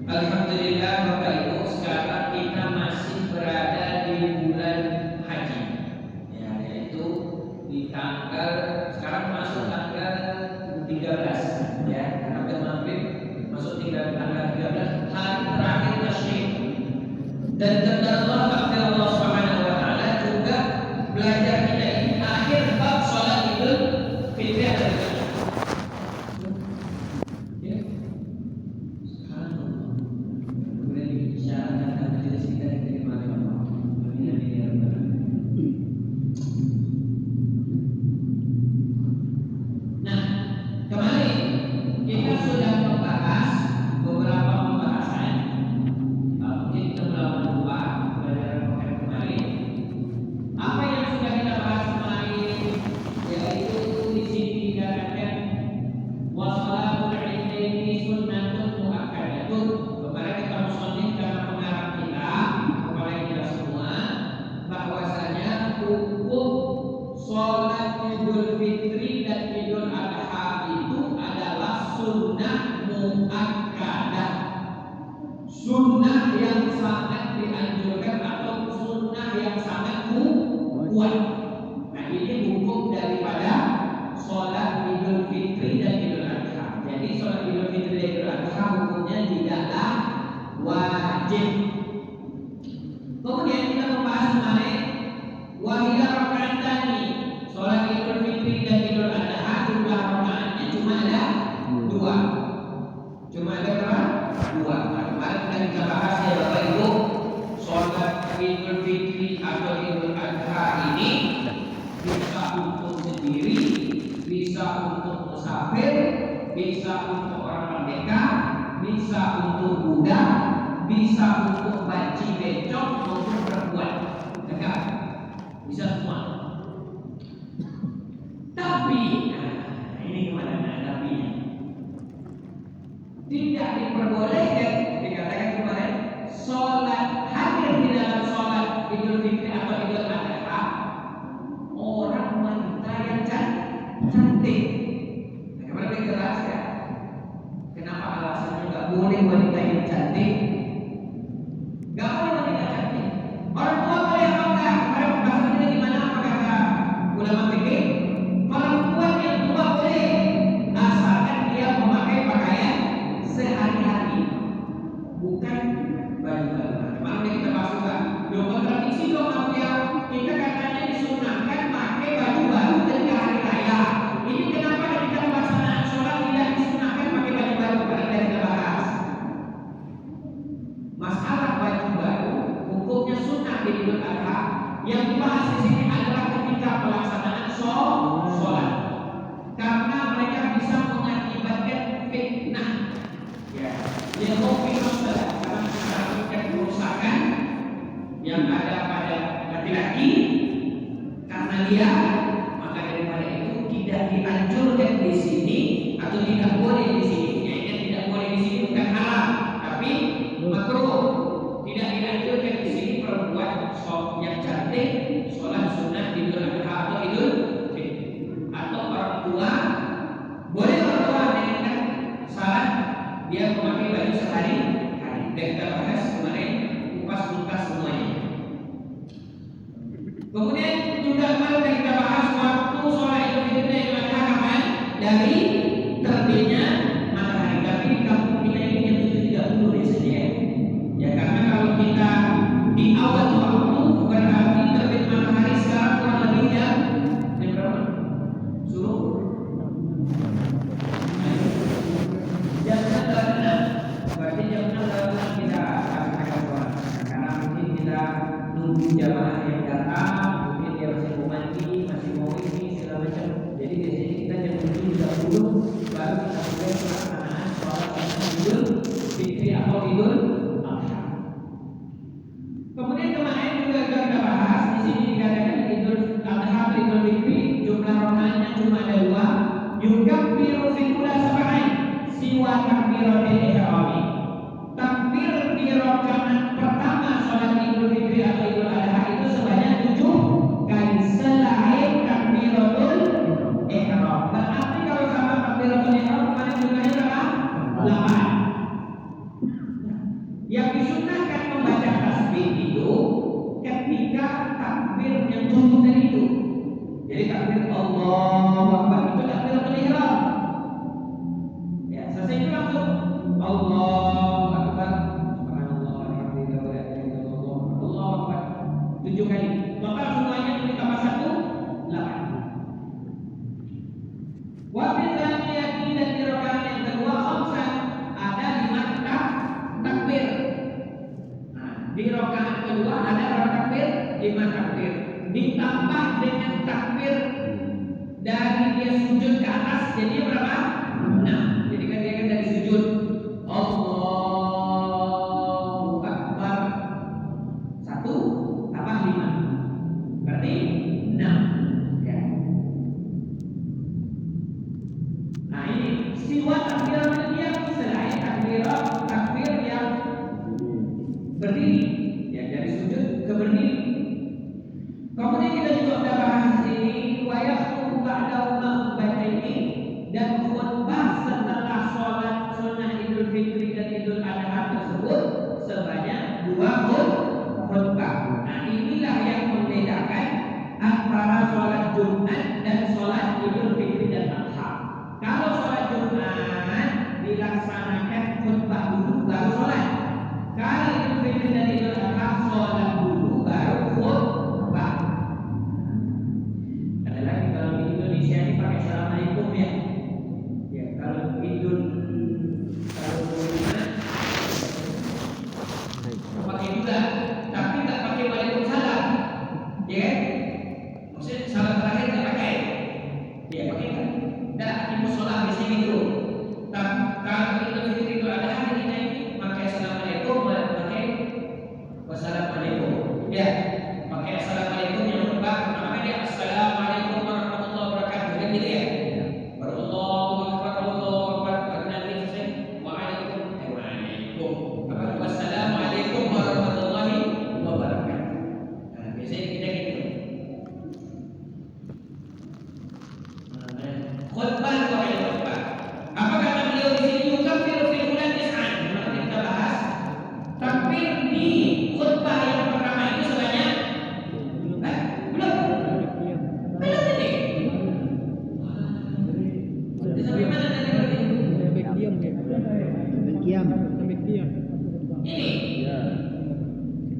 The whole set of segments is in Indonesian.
Alhamdulillah Bapak Ibu, sekarang kita masih berada di bulan haji, ya, yaitu di tanggal, sekarang masuk tanggal 13, ya, karena maghrib masuk tanggal 13, hari terakhir tasyrik. Dan kata Allah Subhanahu wa taala juga belajar kita ini akhir bab salat Idul Fitri adalah sunnah yang sangat dianjurkan atau sunnah yang sangat kuat. Nah, ini hukum daripada sholat Idul Fitri dan Idul Adha. Jadi sholat Idul Fitri dan Idul Adha hukumnya tidaklah wajib. Kemudian kita membahas mengenai wahiya rakaatani. Sholat Idul Fitri dan Idul Adha jumlah rakaatnya cuma ada 2. Cuma ada berapa? 2. Kemarin kita bahas ya Bapak Ibu, sholat Idul Fitri atau Idul Adha ini bisa untuk sendiri, bisa untuk musafir, bisa untuk orang merdeka, bisa untuk budak, bisa untuk banci becok maupun perempuan. Tegak, bisa semua. Tapi, ini kemana tapinya? Tidak diperbolehkan, dikatakan kemarin, sholat hadir di dalam sholat Idul Fitri atau Idul Adha orang wanita yang cantik. Bagaimana kita jelas ya? Kenapa alasannya nggak boleh wanita yang cantik? Nggak boleh wanita cantik. Orang tua boleh apa enggak? Kemarin bahasanya gimana? Apa kata ulama fikih? Perempuan yang tua boleh, asalkan dia memakai pakaian sehari-hari, bukan baju-baju. Kemarin kita bahas juga, kontradiksi dong aku ya. Kita katanya disunahkan pakai baju baru ketika hari raya. Ini kenapa ketika pelaksanaan sholat tidak disunahkan pakai baju baru? Karena kita bahas masalah baju baru, hukumnya sunnah di Idul Adha. Yang dibahas di sini adalah ketika pelaksanaan sholat, karena mereka bisa mengakibatkan fitnah. Ya, karena mengakibatkan kerusakan yang ada pada laki-laki karena dia, maka daripada itu tidak dianjurkan di sini atau tidak boleh di sini. Kayaknya tidak boleh di sini bukan haram, tapi makruh. Tidak dianjurkan di sini perempuan yang cantik sholat sunnah Idul Adha atau Idul Fitri. Atau orang tua boleh orang tua dengan syarat dia memakai baju sehari-hari. Dan kita bahas kemarin kupas-kupas semuanya. Kemudian juga kemarin kita bahas waktu sholat Idul Fitri dan Idul Adha kapan? Dari terbitnya matahari. Tapi di kampung kita ini jam 7.30 biasanya. jamaah yang datang, mungkin dia masih mau mandi, masih mau ini segala macam. Jadi di sini kita jam 7.30 baru kita mulai pelaksanaan sholat Idul Fitri atau Idul Adha. Kemudian kemarin juga kita bahas di sini dikatakan Idul Adha atau Idul Fitri jumlah rokaatnya cuma ada 2. Yukabbiru fi kulli sab'in siwa takbiratil ihrami. Takbir di rakaat pertama sholat Idul Fitri atau Idul Adha itu sebanyak 7 kali selain takbiratul ihram. Berarti kalau sama takbiratul ihram kemarin jumlahnya berapa? 8. Yang disunahkan membaca tasbih itu ketika takbir yang cukup dari itu. Jadi takbir Allahu Akbar itu takbiratul ihram. Ya, selesai itu langsung Allahu Akbar. Subhanallah walhamdulillah wa la ilaha illallah. Allahu Akbar 7 kali. Maka semuanya ditambah 1 8. Wa fi tsaniyati dan di rakaat yang kedua khamsan ada 5 takbir. Nah, di rakaat kedua ada berapa takbir? 5 takbir. Ditambah dengan takbir dari dia sujud ke atas jadi berapa? 6. Jadi kan dia kan dari sujud Allahu Akbar 1 tambah 5 berarti 6 ya. Nah ini siwa takbiratul qiyam selain takbir yang berdiri ya, dari sujud ke berdiri. Kemudian kita juga sudah bahas ini wa yakhutbu ba'da baca ini dan khutbah setelah sholat sunnah Idul Fitri dan Idul Adha tersebut sebanyak 2 khutbah. Nah inilah yang membedakan antara sholat Jumat dan sholat Idul Fitri dan Adha. Kalau sholat Jumat dilaksanakan khutbah dulu baru sholat. Kalau Idul Fitri dan Idul Adha sholat dulu baru khutbah. Ada lagi kalau di Indonesia ini pakai assalamualaikum ya. Ya kalau Idul Jumat pakai juga, tapi nggak pakai waalaikumsalam, ya kan? Maksudnya salam terakhir nggak pakai, ya pakai kan? Dan di musola biasanya gitu. Kalau Idul Fitri itu ada hari ini pakai assalamualaikum, pakai wassalamualaikum, ya pakai assalamualaikum yang khutbah namanya dia assalamualaikum warahmatullahi wabarakatuh, kan gitu ya? Baru Allahu Akbar baru nanti selesai waalaikum wassalamualaikum warahmatullahi wabarakatuh. Nah, biasanya kita gitu. Khutbah atau khutbah. Apa kata beliau di sini? Yukabbiru fi bulan tis'an. Nanti kita bahas. Takbir di khutbah yang pertama itu sebanyak belum ini. Sampai mana tadi berarti? Sampai kiam. Ini. Ya.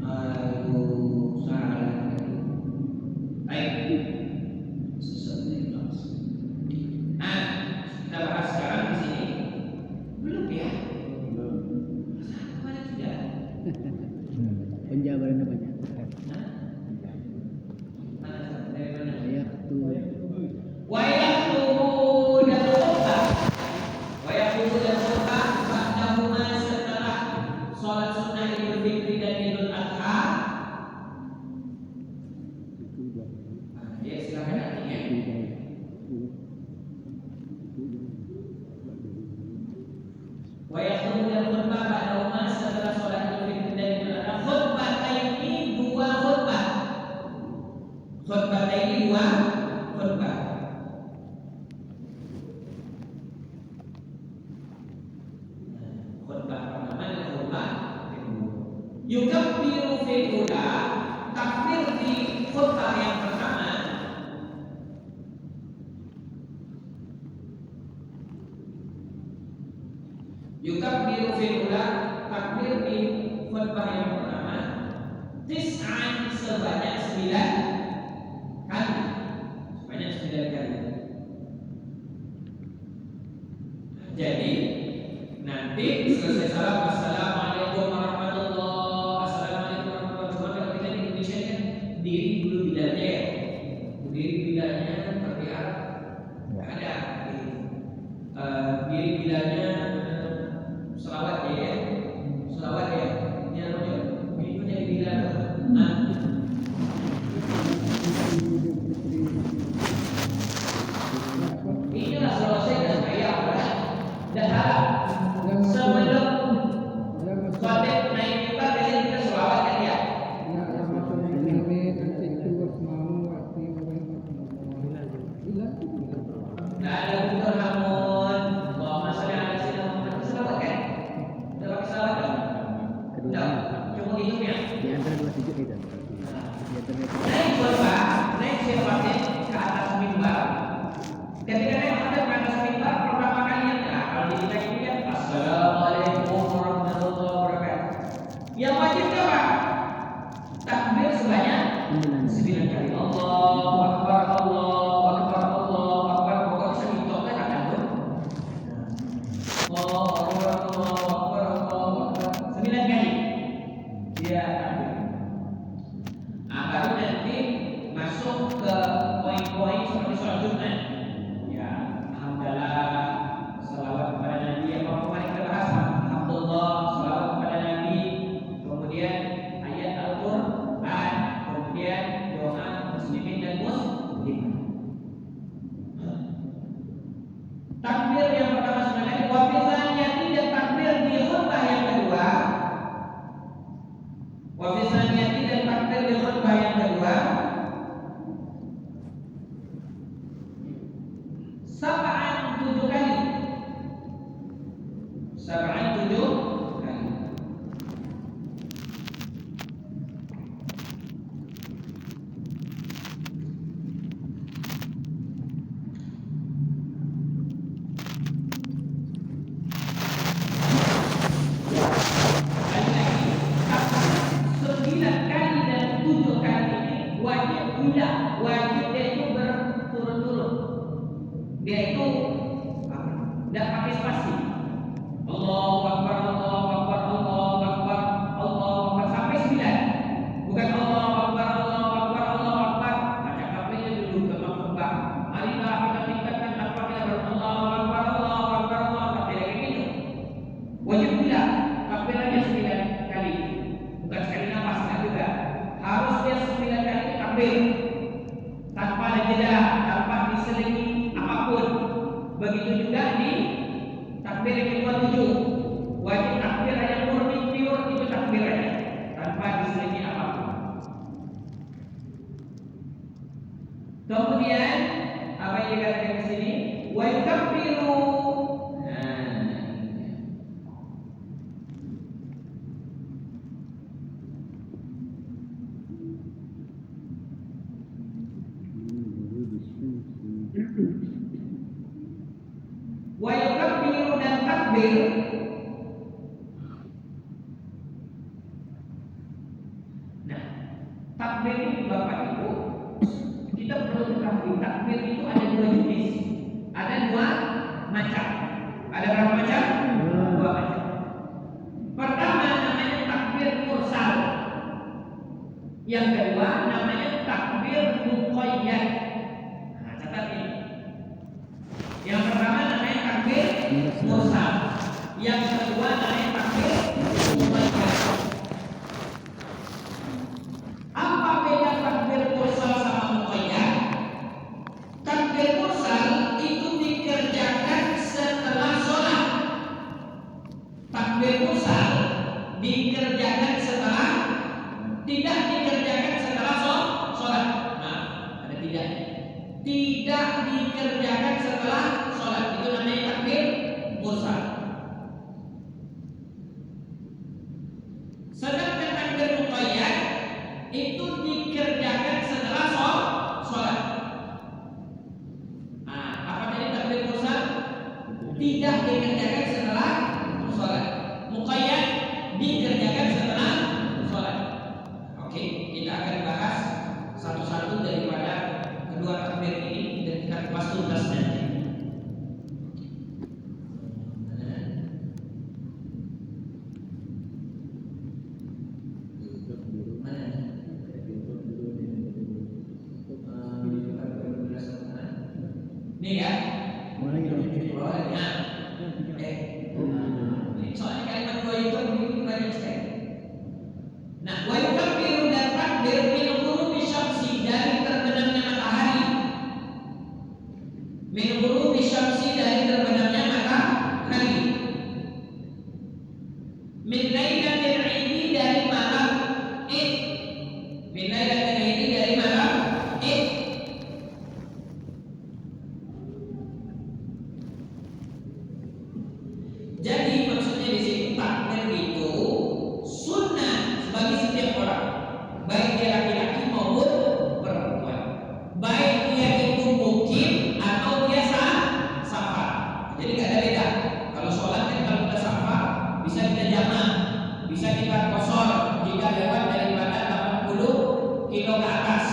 Aduh, salah. Baik. Nah, kita bahas sekarang di sini. Belum ya? Mana sudah? Penjabarannya banyak. Mana dari mana? Ayat tuh. Wayaktubu dan khutbah. Wayaktubu dan khutbah ba'dahuma setelah sholat sunnah Idul Fitri dan Idul Adha. Ya silakan artinya. Wayaktubu dan khutbah ba'dahuma setelah sholat Idul Fitri dan Idul Adha. Khutbah ini 2 khutbah. Khutbah ini 2 khutbah. Khutbah pertama dan khutbah kedua. Yukabbiru fi ula, takbir di khutbah yang pertama. Yukabbiru fi ula, takbir di khutbah yang pertama. Tis'an sebanyak 9 kali. Sebanyak 9 kali. Jadi nanti selesai salam assalamualaikum warahmatullahi wabarakatuh. Assalamualaikum warahmatullahi wabarakatuh. Kalau kita di Indonesia kan Sebelum khotib naik mimbar biasanya kita sholawat kan ya. Nah, ada Dr. Hamun, Allahumma sholli ala sayyidina Muhammad. Sholawat kan? Udah pakai sholawat kan? Udah. Cuma hitung ya. Di antara dua sujud itu. Naik khutbah, naik sifatnya ke atas mimbar. Ketika naik khutbah ke atas mimbar, pertama kali yang kalau di kita ini kan Assalamualaikum warahmatullahi wabarakatuh. Yang wajib apa? Takbir sebanyak 9 kali. Allahu Akbar, Allahu Akbar, Allahu Akbar. Pokoknya semitoknya akan tuh. Allahu Akbar, Allahu Akbar, Allahu Akbar. 9 kali. Dia takbir. Nah, baru nanti masuk ke poin-poin seperti sholat Jumat. Ya, alhamdulillah, salawat kepada Nabi. Apa kemarin kita bahas? Alhamdulillah, salawat kepada Nabi. Kemudian ayat Al-Quran. Kemudian doa muslimin dan muslim. Takbir yang pertama sebenarnya wafizannya tidak takbir di khutbah yang kedua. Wafizannya tidak takbir di khutbah yang kedua. Sab'an 7 kali. Sab'an 7 kali. Sekali lagi, 9 kali dan 7 kali ini wajib ulang. Wajib dia itu berturut-turut. Dia itu tidak pakai spasi. Allahu Akbar, Allahu Akbar, Allahu Akbar, Allahu Akbar sampai 9. Bukan Allahu Akbar, Allahu Akbar, Allahu Akbar. Baca kafirnya dulu ke khutbah. Marilah kita tingkatkan tanpa kita Allahu Akbar, Allahu Akbar, Allahu Akbar. Tidak kayak gitu. Wajib ulang. Takbirannya 9 kali. Bukan sekali nafas enggak juga. Harus dia 9 kali takbir. Tanpa ada jeda, tanpa diselingi apapun. Begitu juga di takbir yang kedua 7. Wajib takbir yang murni pure itu takbirannya tanpa diselingi apapun. Kemudian apa yang dikatakan di sini? Wa yukabbiru. Wa yukabbiru dan takbir. Nah, takbir ini Bapak Ibu, kita perlu ketahui takbir itu ada 2 jenis. Ada 2 macam. Ada berapa macam? 2 macam. Pertama namanya takbir mursal. Yang kedua namanya takbir muqayyad. Nah, catat ini. Yang pertama namanya takbir mursal. Yang kedua namanya takbir muqayyad. Apa beda takbir mursal sama muqayyad? Takbir mursal itu dikerjakan setelah sholat. Takbir mursal dikerjakan setelah, tidak dikerjakan setelah sholat. Nah, ada tidak? Tidak dikerjakan setelah sholat. Itu namanya takbir mursal. Sedangkan takbir muqayyad itu dikerjakan setelah sholat. Nah, apa tadi takbir mursal? Tidak dikerjakan setelah sholat. Muqayyad dikerjakan setelah sholat. Oke, kita akan bahas satu-satu daripada kedua takbir ini dan kita kupas tuntas nanti. Nih ya. Soalnya kalimat 2 itu begitu banyak sekali. Nah, wa yukabbiru dan takbir min ghurubi syamsi, dari terbenamnya matahari. Min ghurubi syamsi, dari terbenamnya matahari. Min lailatul Idi dari malam Id. Min lailatul Idi dari malam Id. Jadi maksudnya di sini takbir itu sunnah bagi setiap orang, baik dia laki-laki maupun perempuan, baik dia itu mukim atau dia safar. Jadi nggak ada beda. Kalau sholat kan kalau kita safar bisa kita jamak, bisa kita kosor jika lewat daripada 80 kilo ke atas.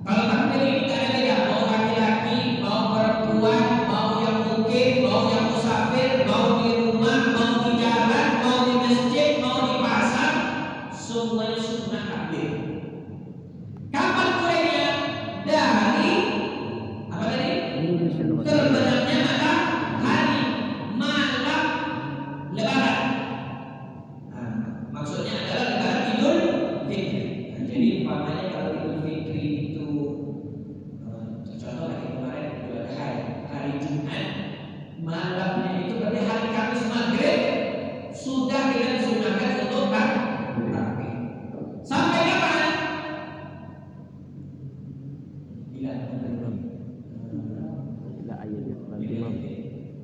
Kalau takbir ini nggak ada beda, mau laki-laki, mau perempuan, mau yang mukim, mau yang musafir, mau di rumah, mau di jalan, mau di masjid, mau di pasar, semuanya sunnah takbir. Kapan mulainya? Dari apa tadi? Terbenamnya matahari malam Lebaran. Nah, maksudnya adalah Lebaran Idul Fitri. Nah, jadi umpamanya kalau Idul Fitri itu contoh lagi kemarin Idul Adha, hari Jumat malamnya itu berarti hari Kamis maghrib sudah kita disunahkan untuk takbir. Sampai kapan?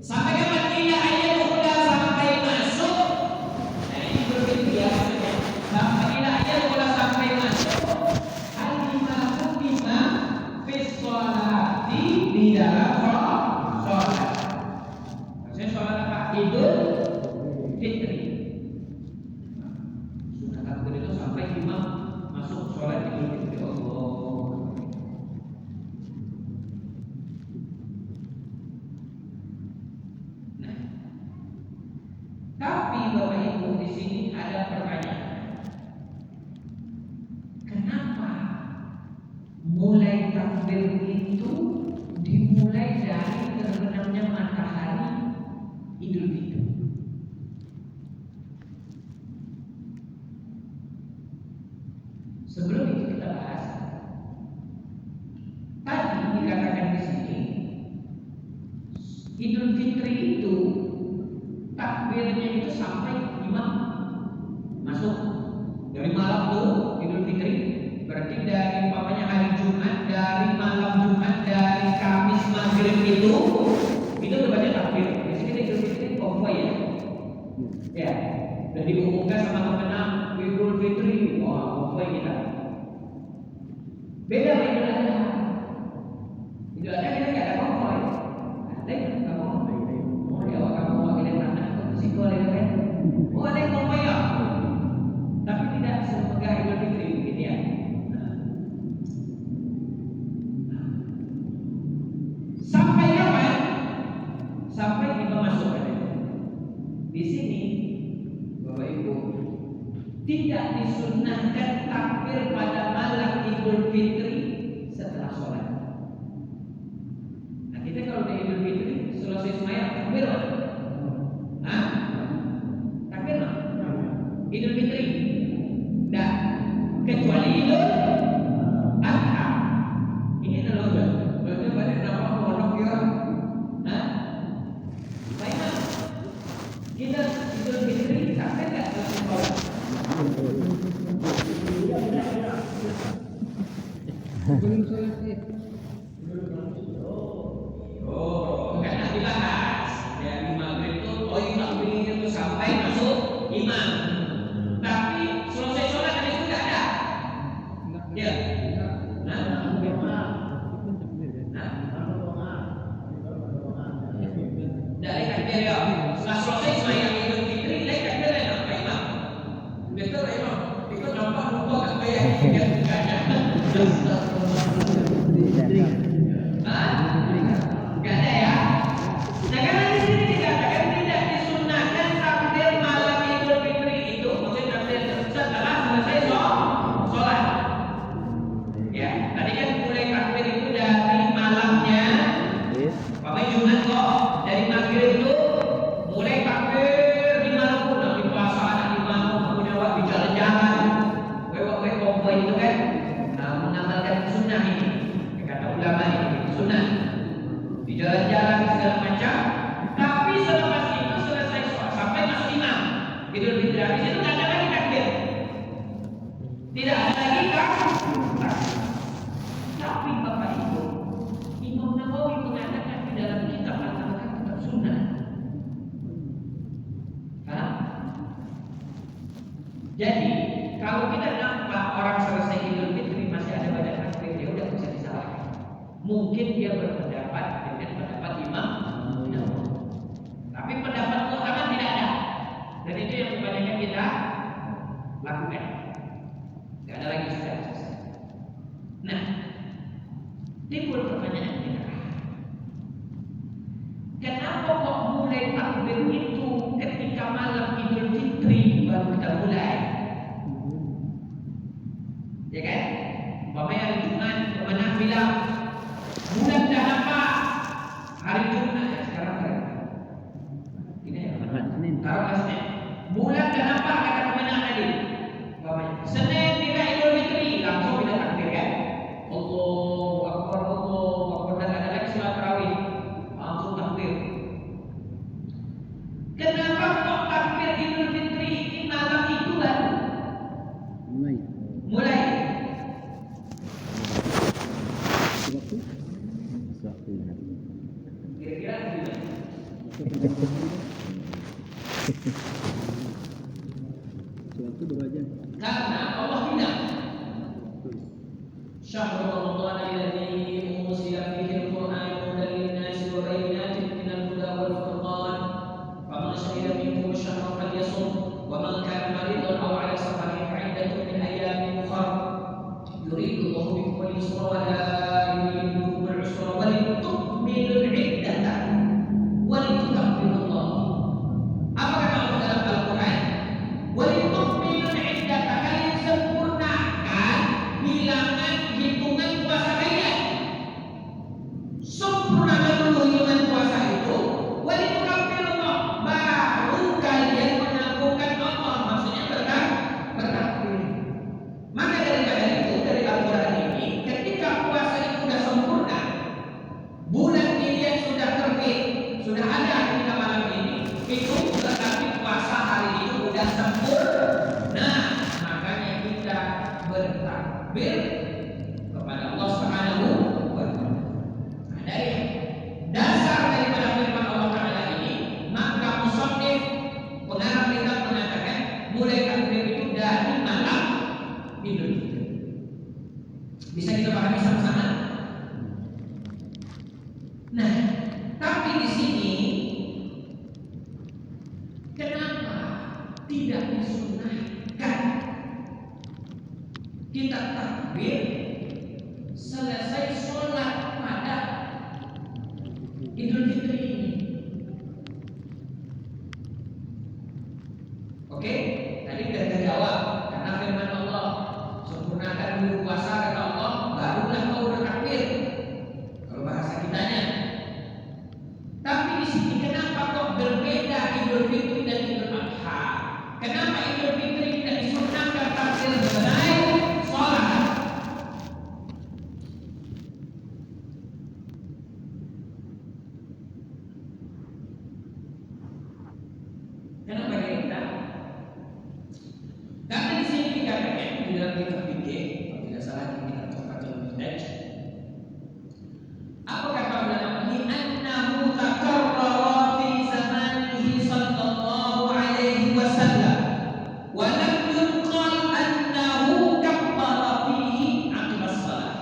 Sampai kapan? Tidak ayat udah sampai masuk. Nah ini berbeda ya. Sampai tidak ayat udah sampai masuk. Al-imamu bima fis sholati di dalam sholat. Maksudnya sholat apa? Idul Fitri. Sunnah takbir itu sampai imam masuk sholat Idul Fitri. Allah. Nah, tapi Bapak Ibu di sini ada pertanyaan. Kenapa mulai takbir itu dimulai dari terbenamnya matahari Idul Fitri? Sebelum itu kita bahas. Tadi dikatakan di sini Idul Fitri itu takbirnya itu sampai imam masuk. Dari malam tuh Idul Fitri berarti dari umpamanya hari Jumat, dari malam Jumat, dari Kamis maghrib itu berarti takbir. Di sini Idul Fitri konvoy ya. Ya, udah diumumkan sama pemenang Idul Fitri. Wah, konvoy kita. Beda dengan Idul Adha. Idul Adha kita nggak ada konvoy. Ada kamu mau jawab kamu wakilin mana? Risiko ada kan? Oh ada konvoy ya. Tapi tidak semegah Idul Fitri gitu ya. Sampai kapan? Sampai kita masuk di sini, Bapak Ibu, tidak disunnahkan takbir pada malam Idul Fitri setelah sholat. Nah kita kalau di Idul Fitri selesai sembahyang takbir mana? Hah? Takbir mana? Idul Fitri. Nah, kecuali Idul Adha. Ini adalah berarti pada nama pondok ya. Hah? Baiklah. Kita Idul Fitri takbir nggak selesai sholat? Oh, karena dibahas dari maghrib itu takbir itu sampai masuk imam. Tapi selesai sholat ada itu nggak ada. Ya. Dari takbir ya. Setelah selesai sembahyang Idul Fitri, dari takbir lain apa imam? Betul imam. Ikut nampak lupa kan bayar tiga tiganya. Gak ada ya. Nah karena di sini dikatakan tidak disunahkan takbir malam Idul Fitri habis itu nggak ada lagi takbir, tidak ada lagi takbir. Tapi Bapak Ibu, Imam Nawawi mengatakan di dalam kitab Al-Azkar kitab sunnah. Jadi kalau kita nampak orang selesai Idul Fitri masih ada badan takbir, ya udah bisa disalahkan. Mungkin dia berpendapat dengan pendapat Imam Nawawi, tapi pendapat ulama tidak ada. Dan itu yang kebanyakan kita lakukan. Gak ada lagi sudah selesai. Nah, timbul pertanyaan kita, kenapa kok mulai takbir itu ketika malam Idul Fitri baru kita mulai? Ya kan? Umpamanya hari Jumat, kemana bilang bulan dah nampak hari Jumat, ya sekarang hari ini ya Senin. Taruhlah Senin. Bulan dah nampak kata kemana tadi? Umpamanya Senin bila Idul Fitri, langsung kita takbir kan? Allahu Akbar, dan ada lagi salat tarawih, langsung takbir. Kenapa kok takbir Idul Fitri ini malam itu baru mulai? Kira-kira gimana? Suatu beraja. Karena Allah bilang, Syahrul Ramadan alladzi unzila fihi al-Qur'an hudan lin-nasi wa bayyinatin minal huda wal furqan faman shahida minkum ash-shahra falyasum wa man kana maridan aw 'ala safarin fa'iddatun min ayyamin ukhra yuridu Allahu bikum al-yusra wa la yuridu bikum al-'usra wa litukmilu al-'iddata wa litukabbiru Allah. Apa kata Allah dalam Al-Quran? Wa litukmilu al-'iddata, kalian sempurnakan bilangan hitungan puasa kalian. Sempurnakan dulu hitungan puasa itu. Wa litukabbiru Allah, baru kalian mengagungkan Allah, maksudnya bertakbir. Maka daripada itu dari Al-Quran ini, ketika puasa itu sudah sempurna, bulan ini sudah terbit, sudah ada ketika malam ini, itu berarti puasa hari itu sudah sempurna. Makanya kita bertakbir kepada Allah Subhanahu wa Ta'ala. Nah, dari dasar daripada firman Allah Ta'ala ini, maka musannif pengarang kitab mengatakan mulai takbir itu dari malam Idul Fitri. Bisa kita pahami sama-sama? Nah, tapi di sini kenapa tidak disunahkan kita takbir selesai sholat pada Idul Fitri ini? Oke, tadi sudah terjawab karena firman Allah, sempurnakan dulu puasa kata Allah, barulah kau bertakbir. Kalau bahasa kitanya. Tapi di sini kenapa kok berbeda Idul Fitri dan Idul Adha? Kenapa Idul Fitri tidak disunahkan takbir selesai sholat? Kenapa kita? Karena di sini dikatakan di dalam kitab fikih, kalau tidak salah di kitab Tuhfatul Muhtaj, apa kata ulama? Li'annahu takarrara fi zamanihi sallallahu alaihi wasallam wa lam yunqal annahu kabbara fihi 'aqibas shalah.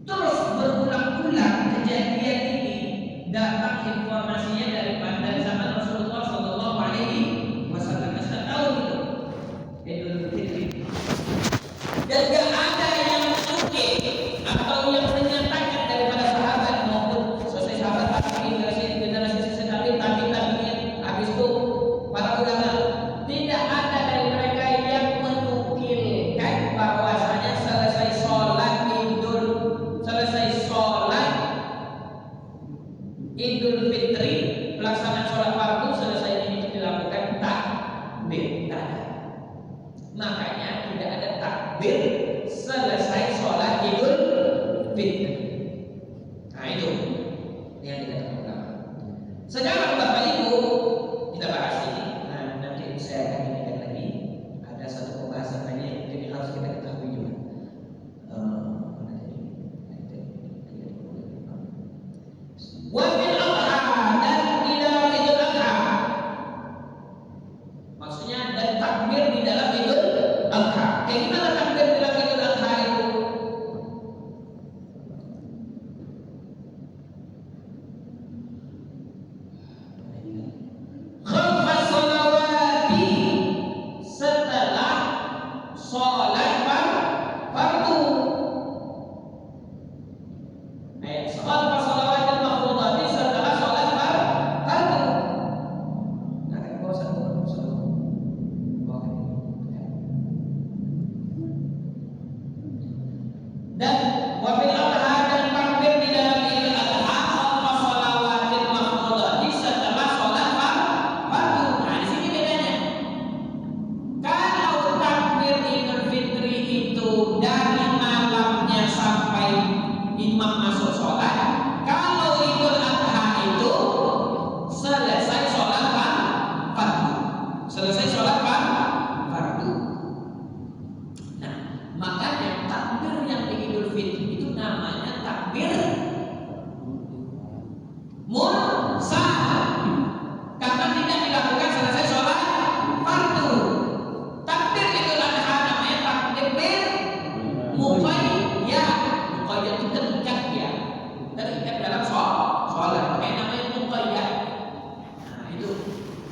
Terus berulang-ulang kejadian ini datang informasinya dari zaman Rasulullah sallallahu alaihi wasallam. Kita tahu itu Idul Fitri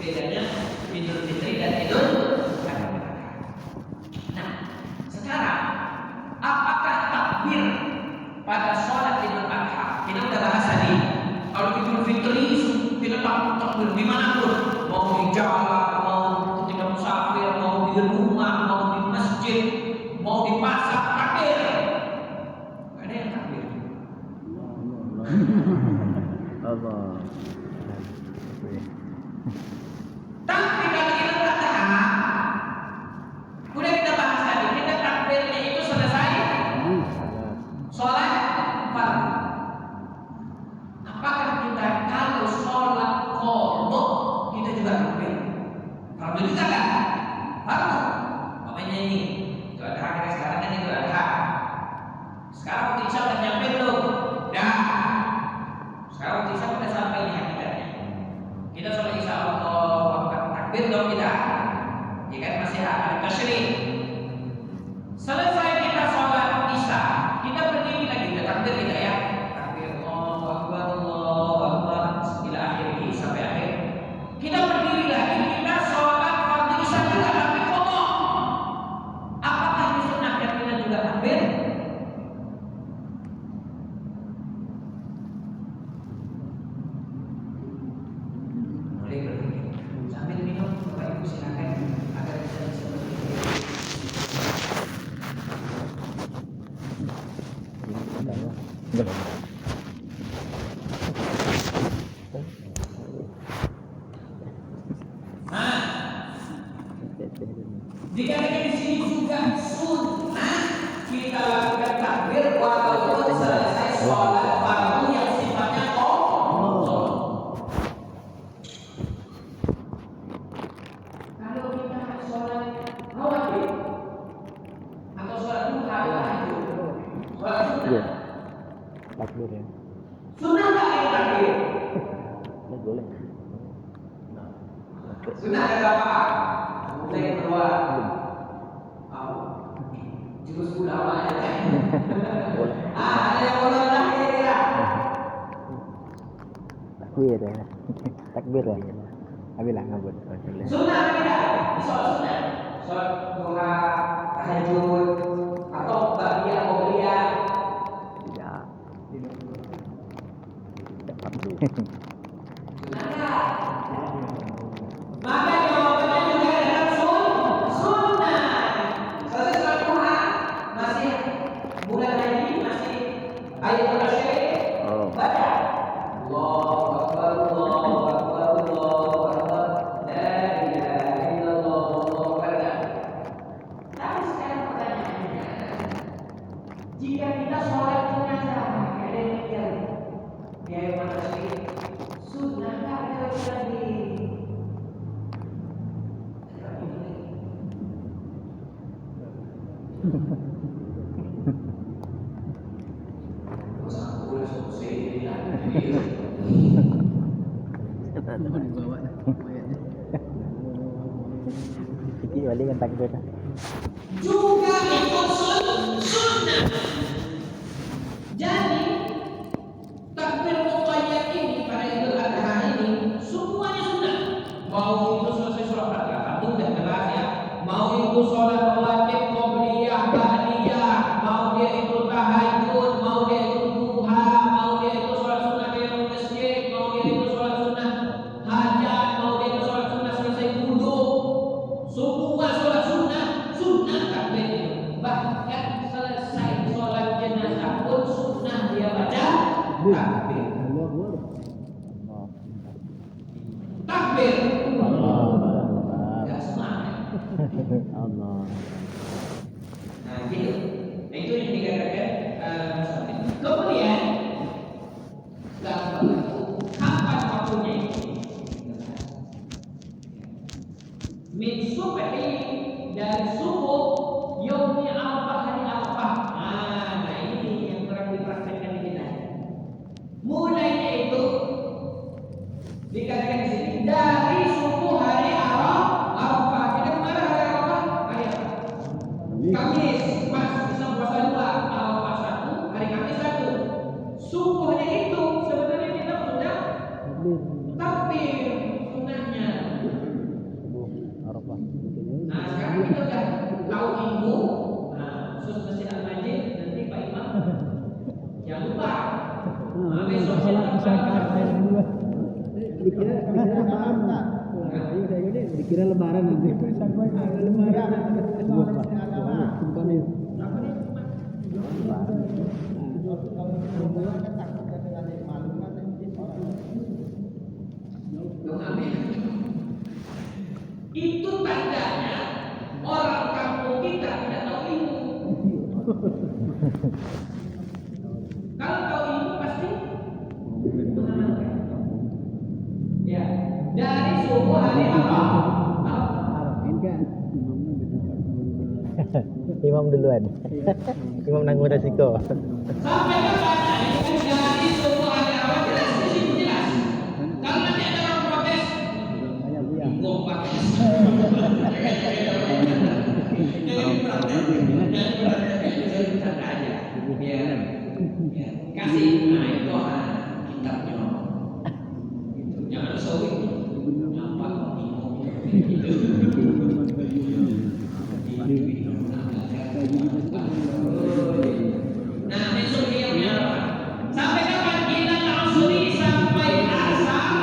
bedanya Idul Fitri dan Idul Adha. Nah, sekarang apakah takbir pada sholat Idul Adha? Kita udah bahas tadi. Kalau Idul Fitri kita takbir dimanapun, mau di jalan, mau ketika musafir, mau di rumah, mau di masjid, mau di pasar, takbir. Gak ada yang takbir. Allah. Tapi kalau Idul Adha, udah kita bahas tadi, kita takbirnya itu selesai sholat fardu. Apakah kita kalau sholat qadha kita juga takbir? Fardu juga kan? Fardu. Makanya ini itu ada hari sekarang kan itu ada. Sekarang waktu isya udah nyampe belum? Dah. Sekarang waktu isya udah sampai di hakikatnya. Kita sholat isya Allah takbir dong kita. Ya kan masih ada tasyrik. Selesai kita sholat isya, kita berdiri lagi kita takbir kita ya. Takbir Allahu Akbar ila akhir sampai akhir. Kita berdiri lagi kita sholat fardu isya juga tapi qadha. Apakah disunahkan kita juga takbir? Boleh berpikir. Sambil minum, Bapak Ibu silakan agar bisa berpikir. Dikatakan di sini juga sunnah kita lakukan takbir walaupun selesai sholat fardu yang sifatnya qadha. Kalau kita sholat rawatib atau sholat duha tahajud, sholat sunnah, Takbir ya. sunnah nggak ada takbir? Boleh. Sunnah ada berapa? Sunnah yang kedua. Jurus ulama ya. Ada yang ulama terakhir ya. Takbir ya. Takbir lah. Abilah ngabut. Sunnah tidak? Sholat sunnah, sholat duha, tahajud, atau baqiyah qobliyah. Tidak. Sunnah nggak? Maka jawabannya juga adalah sunnah. Selesai sholat duha, masih bulan haji, masih ayatul tasyrik, baca Allahu Akbar, Allahu Akbar, Allahu Akbar, la ilaha illallah, Allahu Akbar. Tapi sekarang pertanyaannya, jika kita sholat jenazah, ada yang meninggal, dia yang mana sih? Sunnah tak ada lagi. Iki wali kan takbir. Juga ikut sunnah. Jadi takbir muqayyad ini pada Idul Adha ini semuanya sunnah. Mau itu selesai sholat Fatihah, itu udah jelas ya. Mau itu sholat rawatib, qobliyah, ba'diyah, mau dia itu tahajud, mau dia itu duha, mau dia itu sholat sunnah di masjid, mau dia itu sholat sunnah hajat, mau dia itu sholat sunnah selesai wudu. Semua sholat sunnah, sunnah takbir itu. Bahkan selesai sholat jenazah pun sunnah dia baca takbir. Takbir. Ya semangat. Allah. Nah gitu. Nah itu yang dikatakan musafir. Kemudian kapan waktunya ini? Min subhi dari subuh yaumi Arafah hari Arafah. Nah ini yang kurang dipraktekkan di kita. Mulainya itu dikatakan di sini dari subuh hari Arafah. Kita kemana hari Arafah? Hari apa? Kamis. Pas bisa puasa 2, Arafah 1, hari Kamis 1. Subuhnya itu sebenarnya kita sudah takbir sunnahnya. Dikira lebaran nanti. Lebaran. Itu tandanya orang kampung kita tidak tahu ilmu. Kalau tahu ilmu pasti mengamalkan. Ya, dari subuh hari apa? Imam duluan. Imam nanggung resiko. Sampai kapan? Dari subuh hari apa? Jelas di situ jelas. Kalau nanti ada orang protes, ngompak. Kasih, nah itu kitabnya. Jangan sawit, nampak itu. Nah, besok dia punya apa? Sampai kapan kita langsung sampai asar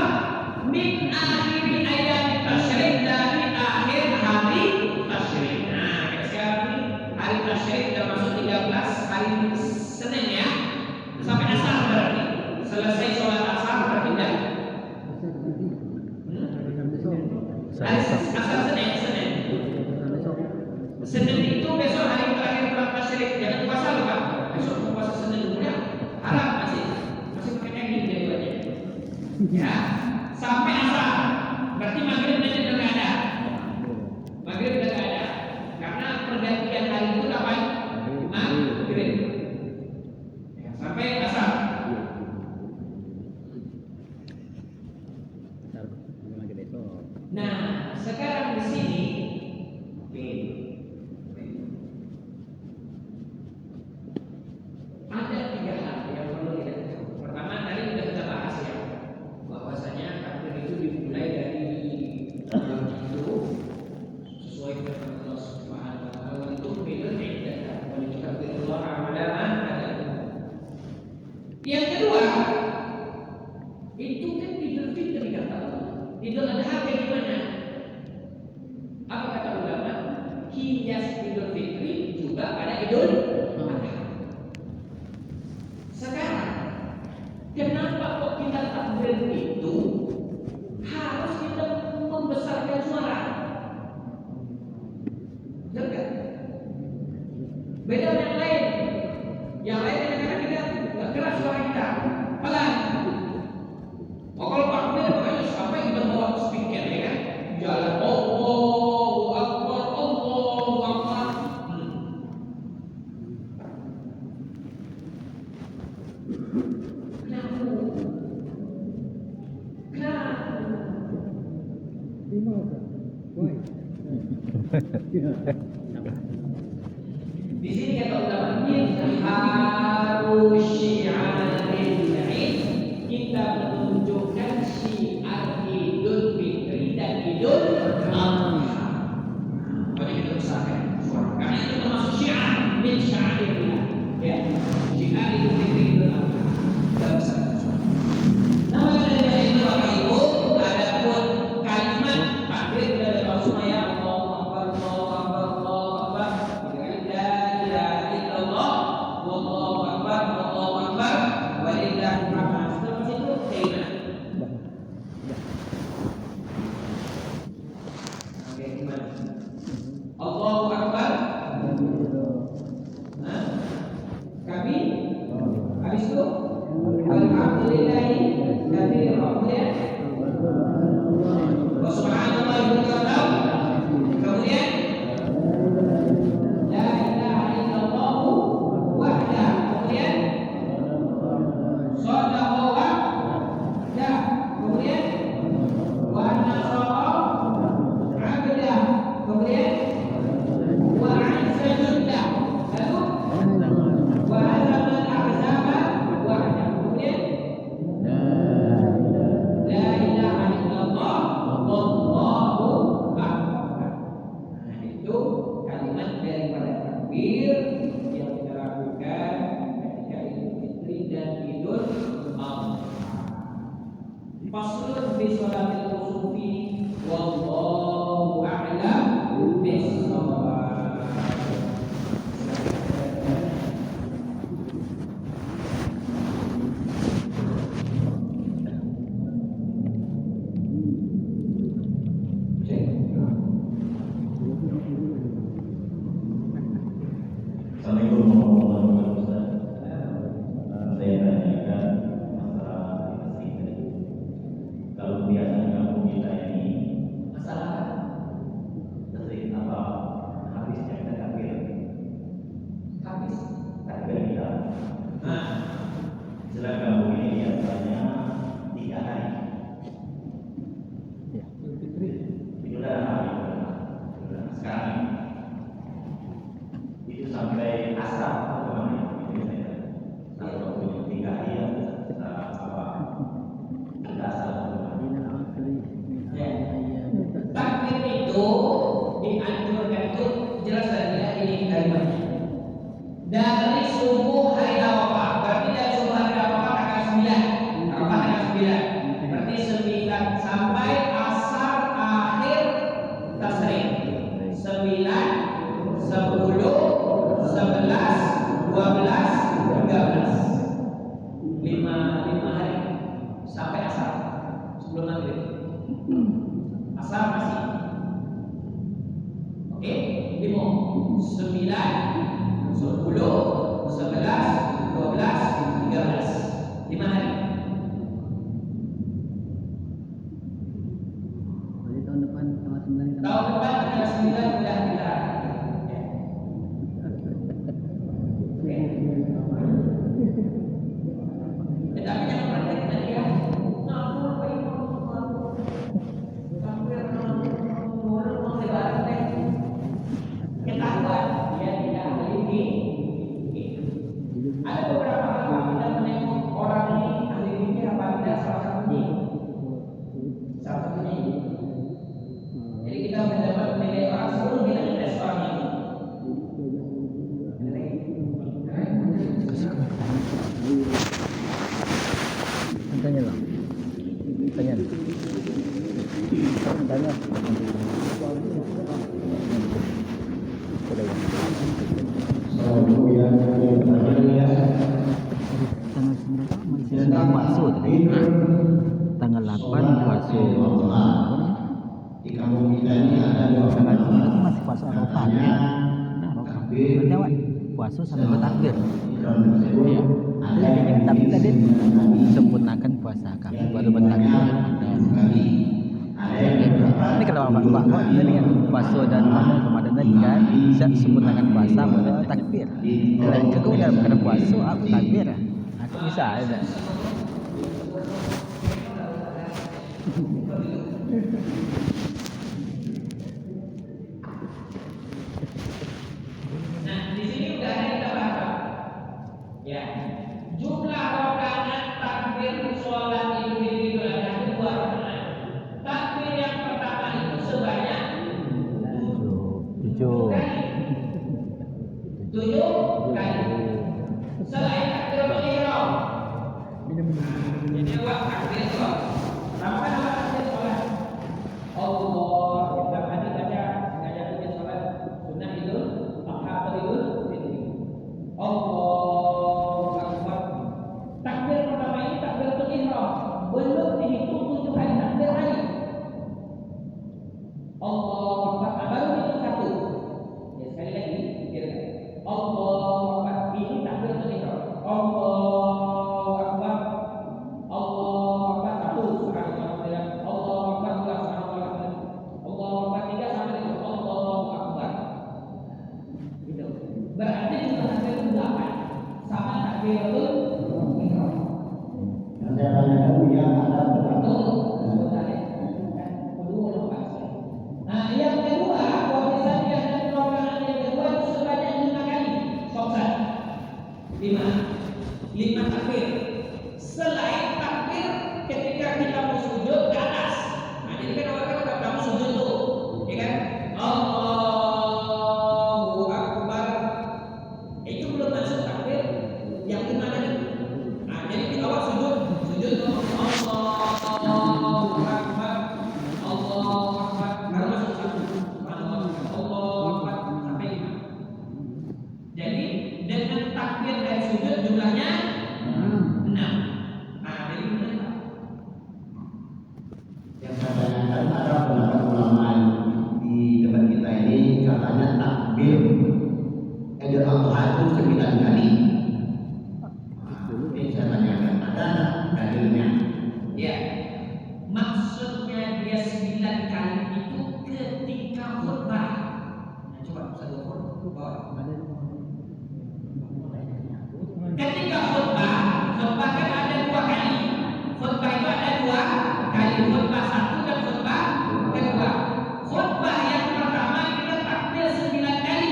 min akhir ayat tasyrik, dari akhir hari tasyrik. Nah, sekarang ini hari tasyrik sudah masuk 13 hari Senin ya. Sampai asar berarti. Selesai sholat asar berarti dah. Hari asar Senin. Senin itu besok hari terakhir bulan tasyrik. Jangan puasa loh Pak. Besok puasa Senin dulu ya. Harap masih pakai daging dua-duanya. Ya, sampai asar. Berarti maghrib nanti udah nggak ada. Maghrib udah nggak ada. Karena pergantian hari itu kapan? Maghrib. Ya, sampai asar. Nah, sekarang di sini, ada 3 hal yang perlu kita tahu. Pertama, tadi sudah kita bahas ya, bahwasanya takbir itu dimulai dari itu sesuai dengan Allah Subhanahu wa taala, itu beda beda. Kalau kita berdoa Ramadan ada. Yang kedua, itu kan Idul Fitri kata Allah. Idul Adha kayak gimana? Apa kata ulama? Kias Idul Fitri juga pada Idul Adha. Sekarang, kenapa kok kita takbir itu harus kita membesarkan suara? Betul kan? Beda dengan yang lain. Yang lain kadang-kadang kita nggak keras suara kita, pelan. Oh, kalau takbir makanya sampai kita bawa speaker ya kan? Jalan Allahu Akbar, Allahu Akbar. Di sini kata ulama izharu syi'aril Eid, kita menunjukkan syiar Idul Fitri dan Idul Adha. Banyak kita besarkan suara. Karena itu termasuk syiar min sya'airillah. Ya, syiar Idul Fitri Idul Adha. Kita besarkan suara. Namun dari itu Bapak Ibu, ada pun kalimat takbir dari Rasulullah Allahu Akbar, Allahu Akbar, Allahu Akbar. La ilaha illallah, Allahu Akbar, Allahu Akbar, walillahil hamd. Setelah itu kalimat. itu dianjurkan itu jelas dari ini kalimatnya. Dari subuh hari Arafah, berarti dari subuh hari Arafah tanggal 9, Arafah tanggal 9, berarti 9 sampai asar akhir tasrik. 9, 10, 11, 12, 13, 5 hari sampai asar sebelum maghrib. Asar masih oke, 9, 10, 11, 12, 13, 5 hari. Jadi tahun depan tanggal 9 Tahun depan tanggal 9 sudah kita tapi jangan praktek tadi ya. Ngapur bayi ngapur. Sampai orang mau lebaran teh. Ketahuan dia tidak ahli ini. Ada beberapa hal kita menengok orang ini ahli ini apa tidak salah satunya. Salah satunya ini. Jadi kita mendapat menilai orang seluruh bilang tes orang ini. Tanya lah. Tanya. Tanya. Tanggal 9 puasa tadi. Tanggal 8 puasa. Di kampung kita ini ada dua Tanggal 9 itu masih puasa Arafah ya. Arafah. Berarti awak puasa sampai bertakbir. Iya. Tapi tadi sempurnakan puasa kami baru bertakbir. Ini kalau Pak tadi kan puasa dan Ramadan tadi kan bisa sempurnakan puasa baru takbir. Dan juga udah bukan puasa aku takbir. Aku bisa ada. Nah, di sini udah ada kita bahas. Ya. Jumlah rakaat takbir sholat Idul Adha itu 2 rakaat. Takbir yang pertama itu sebanyak 7 kali. Selain takbiratul ihram. Ini buat takbir sholat. Pertama kan buat takbir sholat. Allah, kita tadi baca sengaja baca sholat sunnah Idul Adha atau Idul Fitri. Allahu Akbar. Takbir pertama ini takbiratul ihram. Belum dihitung 7 kali takbir lagi. Allahu Akbar. Baru hitung 1. Ya sekali lagi pikirkan. Allahu Akbar. Ini takbiratul ihram. Allahu Akbar. Allahu Akbar 1 subhanallah. Allahu Akbar 2 subhanallah. Allahu Akbar 3 sampai itu Allahu Akbar. Gitu. Berarti jumlah takbir itu 8 sama takbiratul ihram. Saya tanyakan dia ada berapa? Nah, yang kedua, bahwasanya ada rakaat yang kedua itu sebanyak 5 kali. Soksan. 5 takbir. Selain takbir ketika kita mau sujud ke atas. Nah, jadi kan orang kan kamu sujud tuh, ya kan? Allahu Akbar. Itu belum masuk takbir yang 5 tadi. Nah, jadi di awal sujud tuh Allahu Akbar. Allahu Akbar. Baru masuk satu. Allahu Akbar sampai 5. Jadi dengan takbir dari sujud jumlahnya 6. Nah, jadi benar. Yang saya tanyakan ada pendapat ulama di tempat kita ini katanya takbir Idul Adha itu 9 kali. Ini saya tanyakan ada dalilnya. Ya. Maksudnya dia 9 kali itu ketika khutbah. Nah, coba satu khutbah. Ketika khutbah kan ada 2 kali. Khutbah itu ada 2 kali. Khutbah 1 dan khutbah kedua. Khutbah yang pertama kita takbir 9 kali.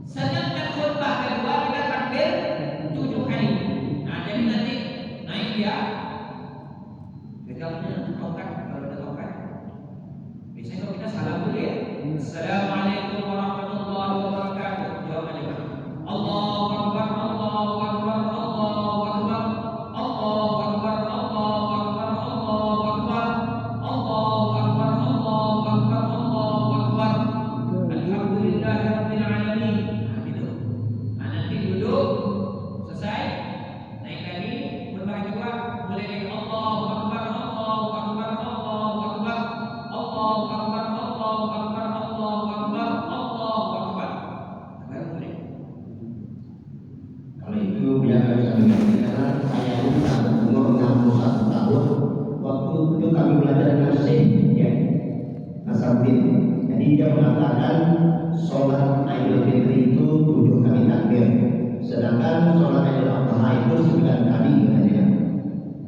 Sedangkan khutbah kedua kita takbir 7 kali. Nah, jadi nanti naik dia. Regalnya tongkat, kalau ada tongkat. Biasanya kalau kita Idul Fitri itu 7 kali takbir, sedangkan sholat Idul Adha itu 9 kali katanya.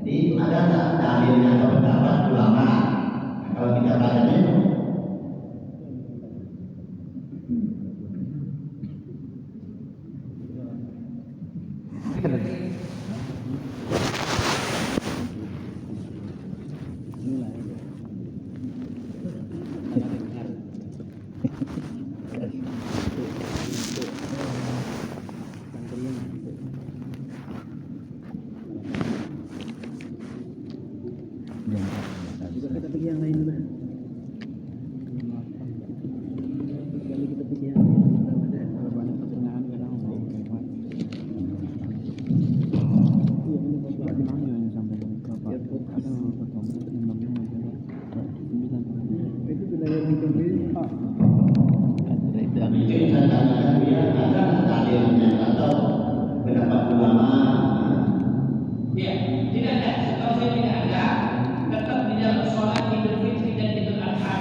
Jadi itu ada tak dalilnya atau pendapat ulama? Nah, kalau kita bacanya Kita pergi yang lain dulu. Kali kita pergi yang lain. Kalau banyak pertanyaan kadang mau lewat. Iya ini bapak dimana yang sampai bapak ada pertemuan imamnya itu sudah yang dikembali Pak. itu saya katakan dia ada dalilnya atau pendapat ulama. Ya, tidak ada. Setahu saya tidak ada. Tetap di dalam sholat Idul Fitri dan Idul Adha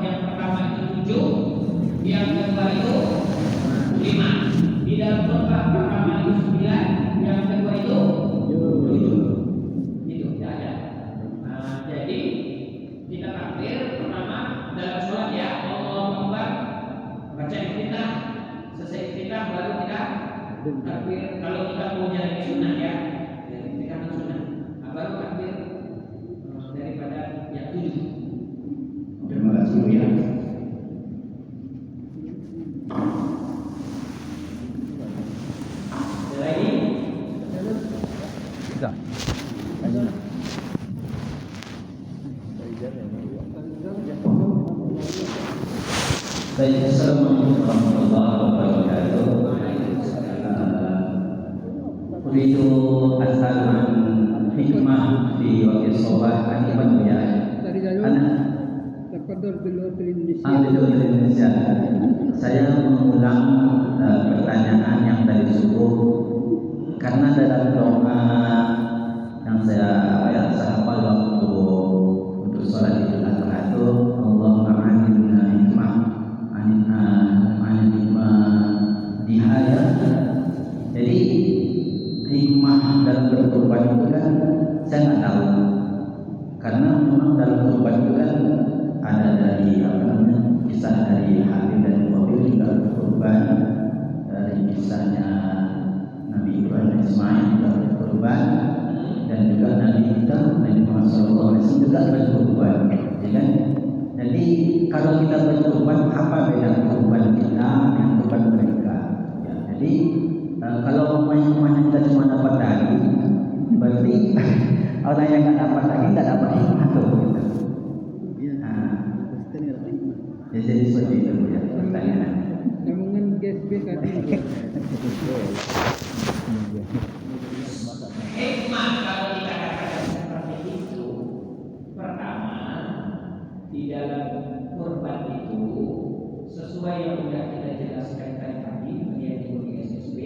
yang pertama itu 7, yang kedua itu 5. Di dalam khutbah pertama itu 9, yang kedua itu 7. Itu tidak ada. Nah, jadi kita takbir pertama dalam sholat ya Allahu Akbar, baca iftitah, selesai iftitah baru kita takbir. Kalau kita punya dari sunnah ya, iftitah dan sunnah, baru takbir daripada yang 7. Terima kasih ya. Ada lagi? Tidak. Baik, assalamualaikum warahmatullahi wabarakatuh. Uridu asal hikmah fi waqti sholat akibat ya. Indonesia. Saya mengulang pertanyaan yang tadi subuh karena dalam doa yang saya hafal waktu untuk sholat Idul Adha itu Allahumma alimna hikmah dihaya. Jadi hikmah dalam berkorban itu kan saya nggak tahu, karena memang dalam korban itu kan ada dari kisah dari Habib dan Qabil juga berkorban, dari kisahnya Nabi Ibrahim dan Ismail juga berkorban, dan juga Nabi kita Nabi Muhammad SAW juga berkorban, ya kan? Jadi kalau kita berkorban, apa beda korban kita dengan korban mereka? Ya, jadi kalau umpamanya kita cuma dapat daging, berarti orang yang nggak dapat daging nggak dapat hikmah tuh. Gitu. Ya, jadi seperti itu ya pertanyaan. Sambungan GSB tadi. Hikmah kalau kita katakan seperti itu, pertama di dalam kurban itu sesuai yang sudah kita jelaskan tadi yang di SSB,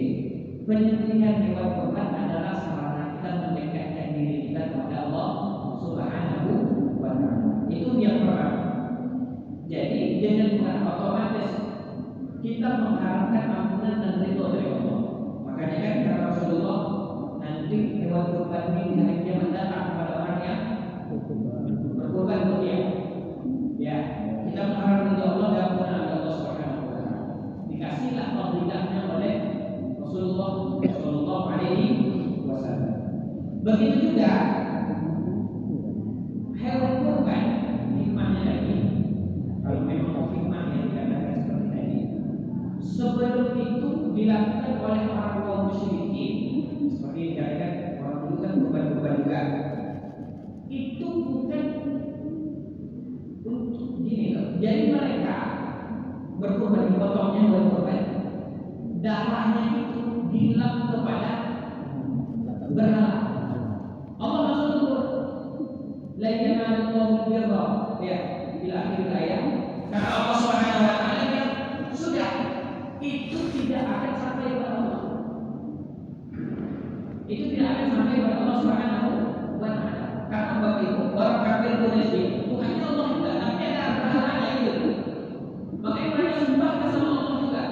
penyembelihan hewan kurban adalah sarana kita mendekatkan diri kita kepada Allah Subhanahu wa Ta'ala. Itu yang pertama. Jadi dengan otomatis kita mengharapkan ampunan dan ridho dari Allah. Makanya kan kata Rasulullah, nanti hewan kurban ini di hari kiamat datang kepada orang yang berkorban untuk dia. Ya, kita mengharap ridho Allah dan ampunan dari Allah Subhanahu wa Ta'ala. Dikasihlah fadilahnya oleh Rasulullah Shallallahu Alaihi Wasallam. Begitu juga hewan kurban hikmahnya lagi. Kalau memang hikmah yang dikatakan seperti tadi, sebelum itu dilakukan oleh orang kaum musyrikin, seperti dikatakan orang dulu kan kurban juga. Itu bukan untuk gini loh. Jadi mereka berkorban, dipotongnya berkorban, darahnya itu dilap kepada berhala. Allah langsung la yanalu birra, ya, ila akhir ayat. Karena Allah Subhanahu wa Ta'ala bilang sudah, itu tidak akan sampai kepada Allah. Itu tidak akan sampai kepada Allah Subhanahu wa Ta'ala. Karena begitu orang kafir Quraisy bukannya Allah juga, tapi ada berhalanya itu. Makanya mereka sembah sama Allah juga.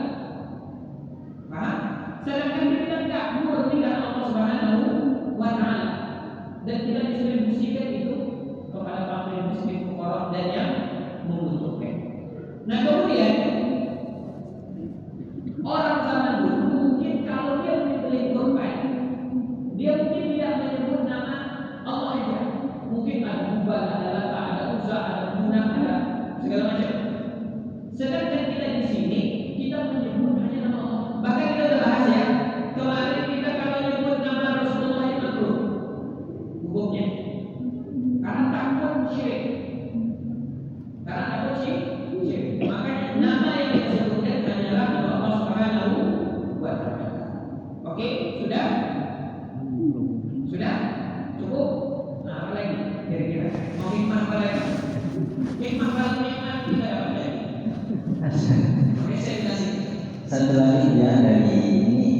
satu lagi ya dari ini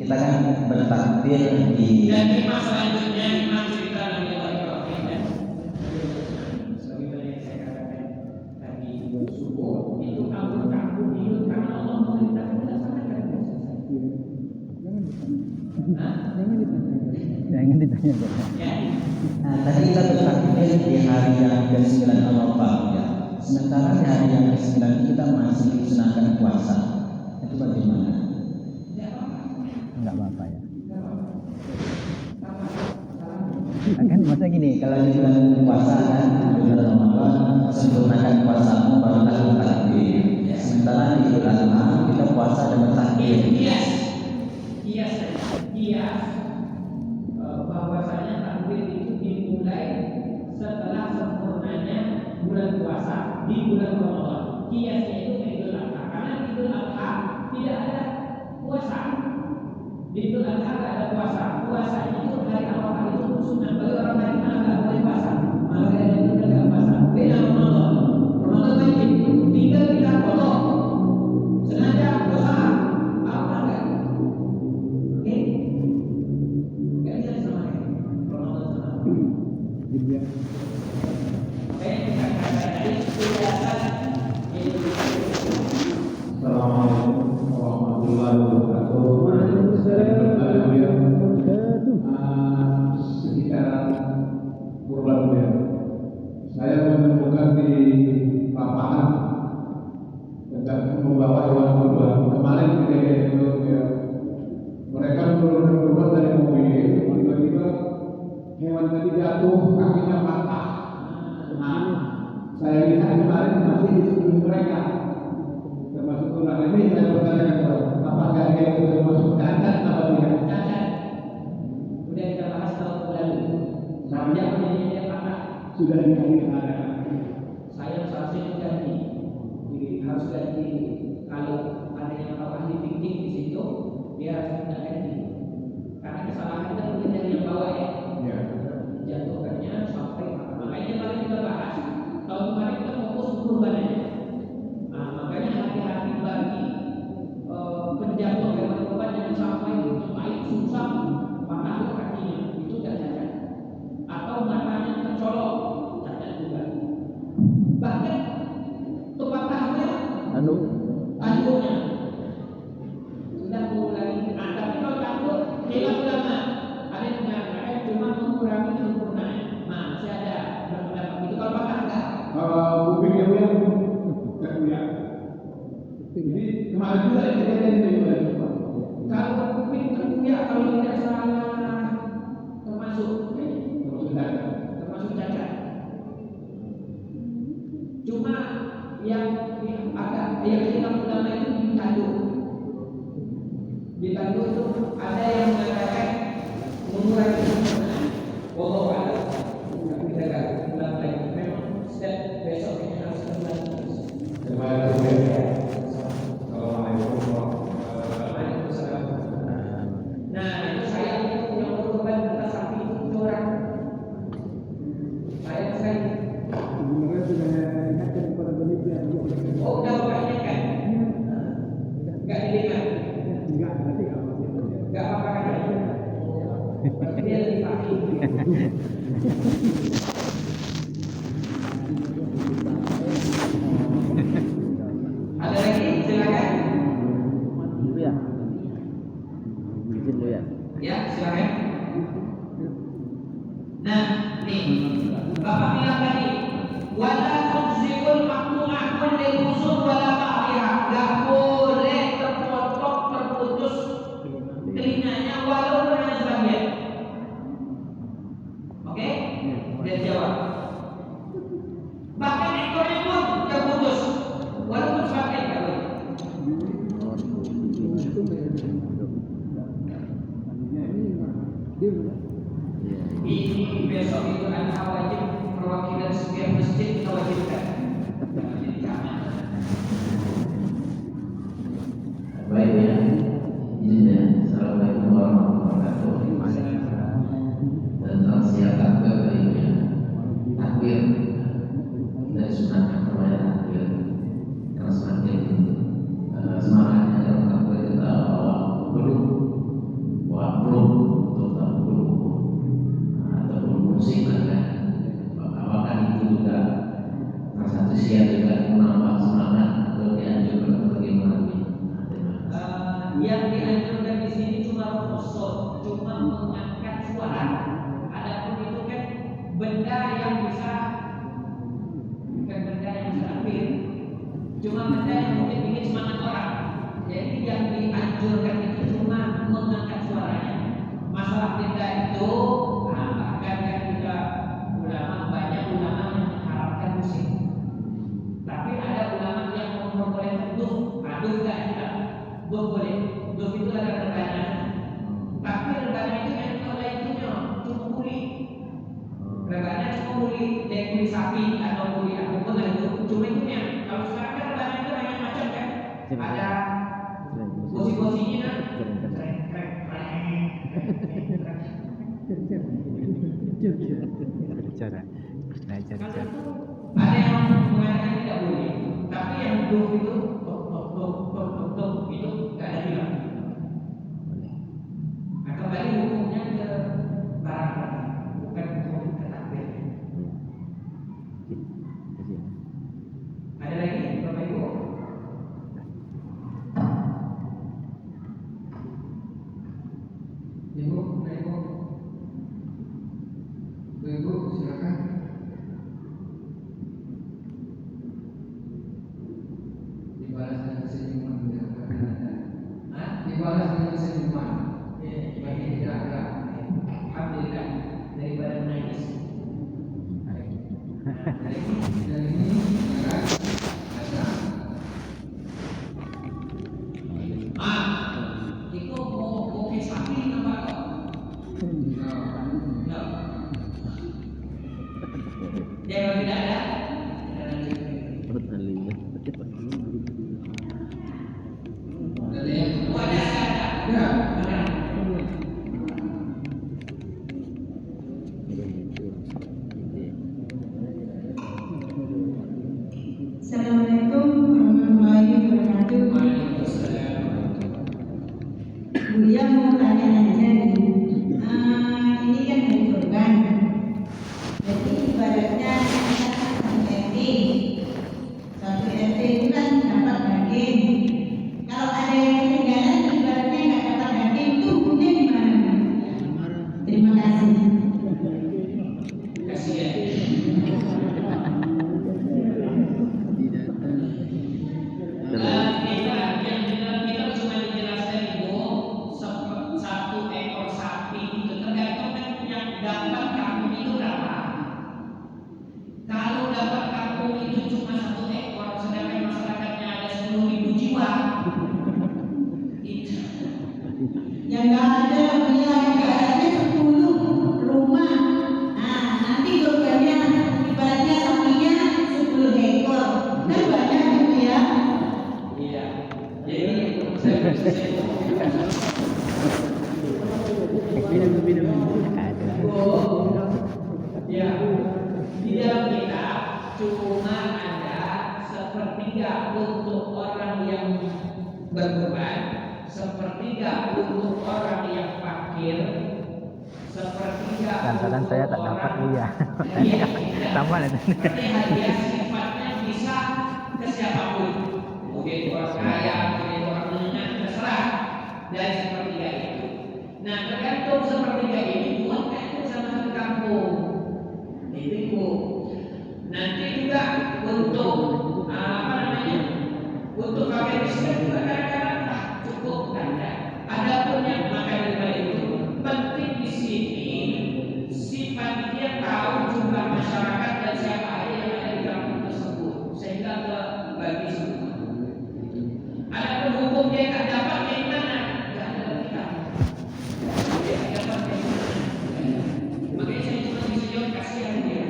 kita kan bertakbir di Dan hikmah selanjutnya, hikmah cerita Nabi Allah Ibrahim dan sebagaimana yang saya katakan tadi subuh itu kabur hidup karena Allah memerintahkan melaksanakan proses. Jangan ditanya. Ya, Nah, tadi kita bertakbir di hari yang ke-9 Arafah ya. Sementara di hari yang ke-9 kita masih disunahkan puasa. Itu bagaimana? Enggak apa-apa ya. Kan masa gini, Kalau di bulan puasa kan di bulan Ramadan sempurnakan puasamu baru lakukan takbir. Ya, sementara di Idul Adha kita puasa dan bertakbir. Kias bahwasanya takbir itu dimulai setelah sempurnanya bulan puasa di bulan Ramadan. Kiasnya itu Idul Adha, karena Idul Adha tidak ada puasa. Di Idul Adha tidak ada puasa. Puasa itu hari Arafah itu sunnah. Bagi orang lain nggak boleh puasa. Maka dari itu nggak puasa. Beda Ramadan. Ramadan wajib. Tinggal kita potong. Sengaja puasa. Apa enggak? Oke? Nggak bisa disamakan. Ramadan sama. Oke, kita katakan tadi kebiasaan Assalamualaikum warahmatullahi wabarakatuh. Sekitar Kurban ya. Saya menemukan di lapangan dan membawa hewan kurban. Kemarin kejadian itu ya, mereka menurunkan kurban dari mobil, tiba-tiba hewan tadi jatuh, kakinya patah. Nah, saya lihat kemarin masih di sebelah mereka. Termasuk kurang ini saya bertanya apakah dia itu termasuk cacat atau tidak? cacat. Udah kita bahas tahun lalu. Saja punya patah. Sudah dikali ada. Saya seharusnya ganti. Harus ganti. Kalau ada yang tahu ahli fikih di situ, dia harus tidak ganti. Karena kesalahan kita mungkin dari yang bawah ya. Ya. Jatuhkannya sampai patah. Makanya kemarin kita bahas. Tahun kemarin kita fokus kurbannya. Nah, makanya hati-hati bagi penjatuh hewan kurban jangan sampai baik susah patah kakinya itu tidak cacat atau matanya tercolok cacat juga. Bahkan patahnya tanduknya sudah mulai. Nah, tapi kalau tanduk hilang ulama ada yang mengatakan cuma mengurangi kesempurnaan. Nah, masih ada berpendapat itu kalau patah enggak. Kupingnya yang terlihat. Jadi kemarin juga kejadian itu juga. Kalau kuping terkuyak kalau tidak salah termasuk cacat. Cuma yang agak yang hilang ulama itu ditanduk. Ditanduk itu ada yang mengatakan mengurangi kesempurnaan. Wallahu a'lam. Kita akan ulang lagi. Memang setiap besok ini harus kembali terus. Waalaikumsalam. Nah, itu saya itu yang berkorban atas sapi itu curang. Saya Sebenarnya sudah ingatkan kepada penelitian. oh udah bapaknya kan? Enggak didengar. Enggak, nanti apa? Enggak apa-apa kan? Berarti dia lebih paham. Ada lagi? Silakan. Dulu ya. Izin dulu ya. Ya, silakan. Nah, nih, Bapak bilang tadi, wala tujzibul maqtu'ah lil usul wala ma'riha. Enggak boleh terpotong terputus telinganya walaupun hanya sebagian. Oke? usia juga menambah semangat atau dianjurkan untuk bagaimana? Yang dianjurkan di sini cuma khusus, cuma mengangkat suara. Adapun itu kan benda yang bisa, bukan benda yang bisa ambil, cuma benda yang mungkin bikin semangat orang. Jadi yang dianjurkan itu cuma mengangkat suaranya. Masalah benda itu, bahkan kan kita banyak ulama yang mengharapkan musik. Tapi ada ulama yang memperbolehkan duf nggak kita. Duf boleh. Duf itu ada rebana. Tapi rebana itu yang oleh itunya cuma kulit. Rebana cuma kulit, dari kulit sapi atau kulit apapun lah itu. Cuma itunya. Kalau sekarang kan rebana itu banyak macam kan. Ada posisi-posisinya. Cara. Ada yang mengatakan tidak boleh, tapi yang duf itu tok itu nggak ada hilang. Nah, kembali hukumnya ke barang bukan hukum ke takbir. Ada lagi Bapak Ibu? Ibu, silakan. Dibalas dengan senyuman dibalas dengan senyuman. Bagi tidak ada. Alhamdulillah daripada menangis. Dan ini ada. Itu mau sapi nampak kok. Yang tidak ada. Assalamualaikum warahmatullahi wabarakatuh. Buya mau tanya aja nih. Ini kan hari kurban. Jadi ibaratnya kita satu RT itu kan dapat daging. Kalau ada yang ketinggalan ibaratnya nggak dapat daging itu hukumnya gimana? Terima kasih. Yang nggak ada ibaratnya 10 rumah. Nah, nanti korbannya ibaratnya sapinya 10 ekor. Kan banyak gitu ya. Iya. Jadi ya, di dalam kita cuma ada sepertiga untuk orang yang berkorban, sepertiga untuk orang yang fakir, sepertiga Lantaran saya tak dapat Buya. Sama lah. Berarti hadiah sifatnya bisa ke siapapun, mungkin orang kaya, mungkin orang menengah, terserah dari sepertiga itu. Nah, tergantung sepertiga ini buatkan itu sama satu kampung. Itu nanti juga untuk untuk kafir miskin juga kadang-kadang tak cukup ada. Adapun yang makan riba itu penting di sini si panitia tahu jumlah masyarakat dan siapa aja yang ada di kampung tersebut sehingga bagi semua. Adapun hukum dia tak dapat dari mana? Tidak ada bagi kami. Dia tidak dapat dari mana? Makanya saya cuma bisa jawab kasihan dia.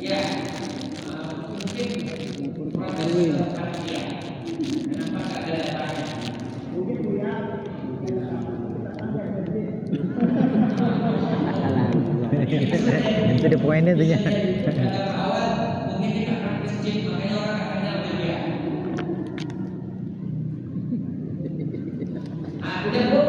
Ya, mungkin proses panitia. Kenapa tak ada datanya? Jadi poinnya tuh ya. Awal mungkin dia akan masjid, makanya orang akan kenal dia. Udah Bu,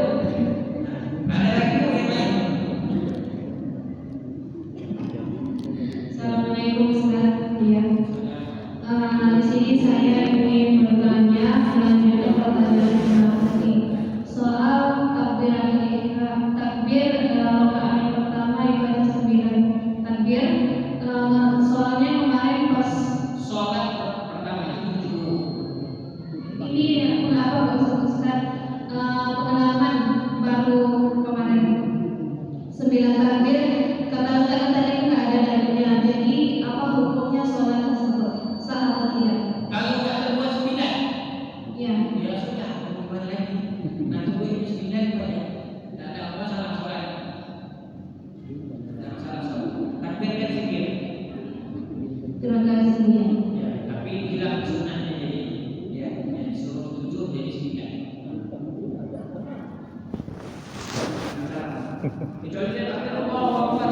Kecuali dia tak tahu apa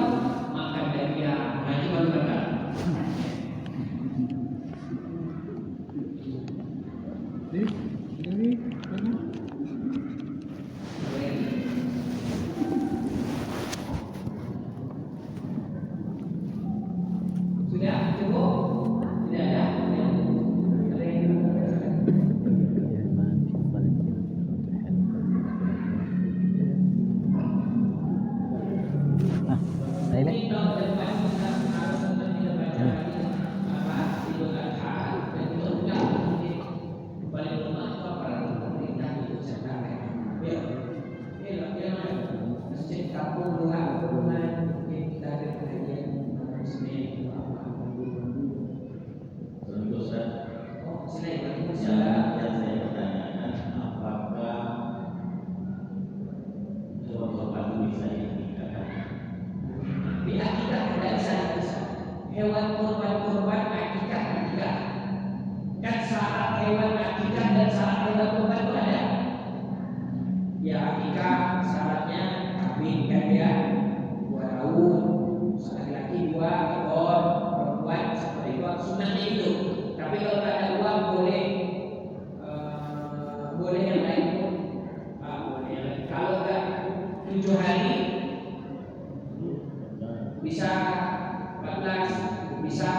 makan dia, nah itu baru benar. Sudah cukup? Tidak ada? Ada yang ini kalau depan kita harus kita baca apa Idul Adha dan itu enggak mungkin balik rumah itu para pemerintah itu sekarang ya masjid kampung luar rumah mungkin kita ada kajian resmi apa Tentu saja. oh selain itu Yang saya pertanyakan, apakah hewan korban itu bisa diakikahkan? bila kita tidak bisa hewan korban akikah kan syarat hewan akikah dan syarat hewan korban itu ada ya akikah syaratnya kambing kan ya 2 tahun laki-laki 2 ekor perempuan seperti itu sunnahnya itu tapi kalau tak ada uang boleh yang lain pun boleh yang lain kalau enggak 7 hari bisa 14, bisa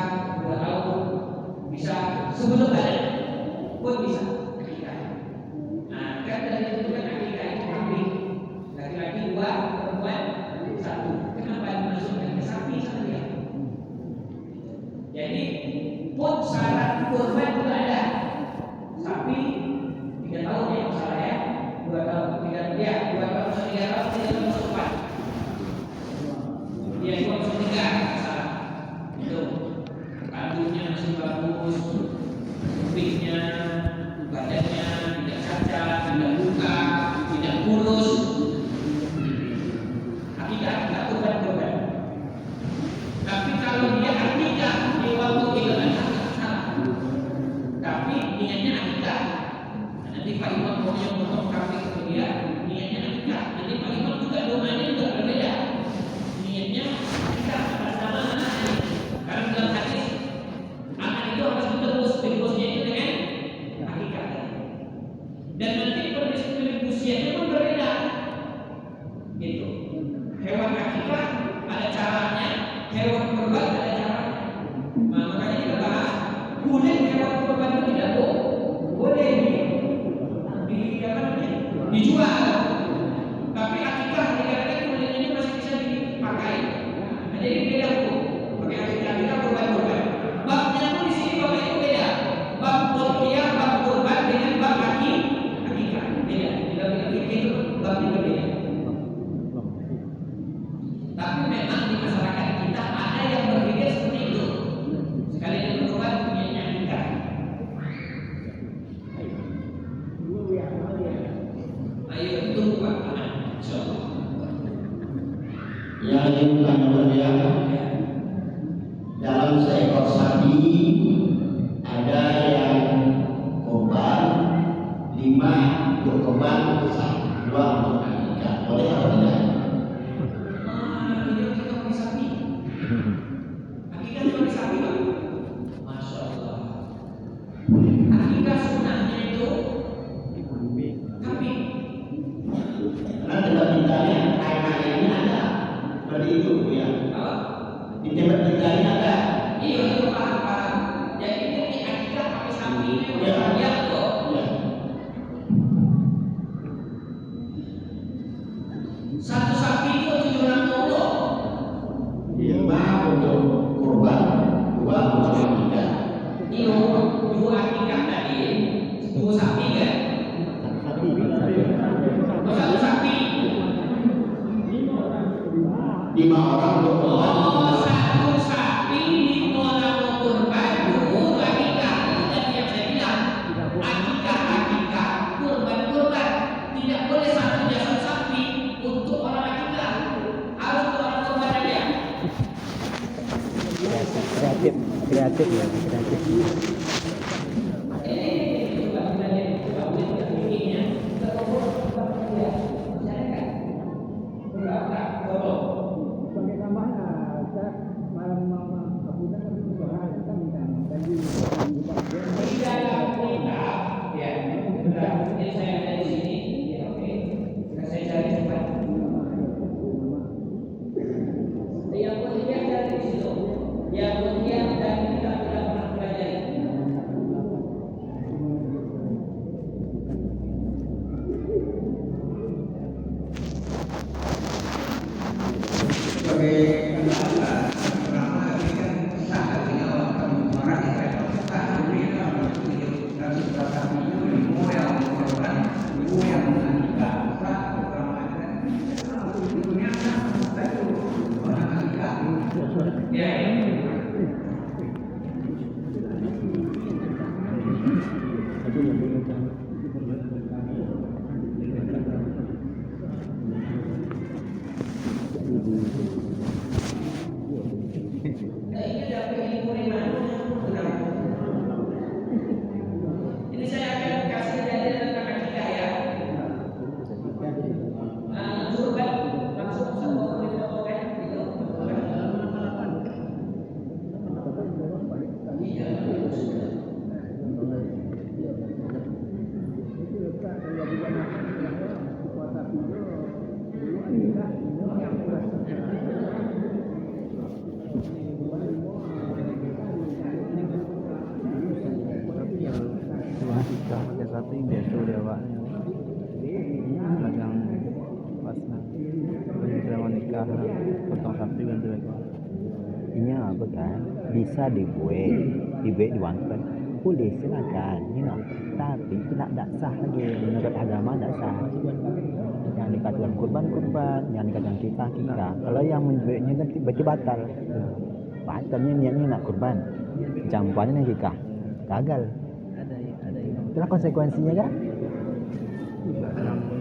2 tahun, bisa sebelum ada pun bisa akikah. Nah, kan dari itu kan akikah itu kambing, laki-laki 2, perempuan 1. Kenapa dimasukkan ke sapi saja? Jadi pun syarat kurban itu ada. Sapi 3 tahun ya salah ya, 2 tahun, 3 ya 2 tahun, 3 tahun, 3 tahun, 4. Dia cuma tiga salah itu kandungnya masih bagus, kupingnya, badannya tidak cacat, tidak luka, tidak kurus. Akikah korban. Tapi kalau dia akikah di waktu Idul Adha salah. Tapi niatnya akikah. Nanti Pak Imam mau yang potong kambing ke dia, niatnya akikah. Jadi Pak Imam juga doanya juga berbeda. Niatnya kita bersama anaknya. Karena dalam hadis anak itu harus ditebusnya itu dengan akikah. Dan nanti kondisi usianya pun berbeda. Gitu. Hewan akikah ada caranya, hewan kurban ada caranya. Nah, makanya kita bahas boleh hewan kurban itu tidak boleh dijual. Tapi akikah dikatakan kemudiannya masih bisa dipakai. Nah, jadi beda hukum. Pakai akikah kurban. Babnya pun di sini bapak itu beda. Bab udhiyah, bab kurban dengan bab akikah beda. Tidak itu babnya berbeda. Tapi memang di masyarakat kita ada yang berpikir seperti itu. Sekali dia berkorban punya akikah. Ayo tunggu Pak. Insyaallah. Yang dibutuhkan dia dalam seekor sapi ada yang korban 5 untuk korban 2 untuk akikah. Boleh atau tidak? Ini kita beli sapi. Akikah cuma beli sapi Pak. Masya Allah. Akikah sunnahnya itu kambing. Karena tempat tinggalnya air ini ada seperti itu ya. Di tempat tinggalnya ada. Iya itu paham. Jadi ini akikah pakai sapi ini Ya. udah kok. Ya. Satu sapi itu 760. 5 untuk kurban, 2 untuk akikah. Iya, 2 akikah tadi, 2 sapi kan? Satu sapi. 5 orang untuk kurban. Oh, satu sapi 5 orang mau kurban, 2 akikah. Itu yang saya bilang. Akikah, kurban. Tidak boleh satu jasad sapi untuk orang akikah. Harus untuk orang kurban aja. kreatif ya, kreatif. Coba kita lihat bikinnya. Kita ngobrol, kita lihat. Saya kan berapa sebagai ulama ini kan sah artinya orang yang sah artinya dan sebatas itu ilmu yang merupakan ilmu yang mengajar sah ulama itu dunia sah itu orang ajar ya. Ini saya akan kasih dalil tentang akikah ya. Kurban langsung satu dipotong gitu. pakai satu yang biasa udah pak yang pas zaman nikah potong sapi ganti lagi ini apa kan bisa dibuat diwankan boleh silakan tapi tidak sah lagi menurut agama tidak sah. Yang dikatakan kurban yang dikatakan kita kalau yang menjualnya kan berarti batalnya niatnya nak kurban campurannya nikah gagal. Itulah konsekuensinya kan.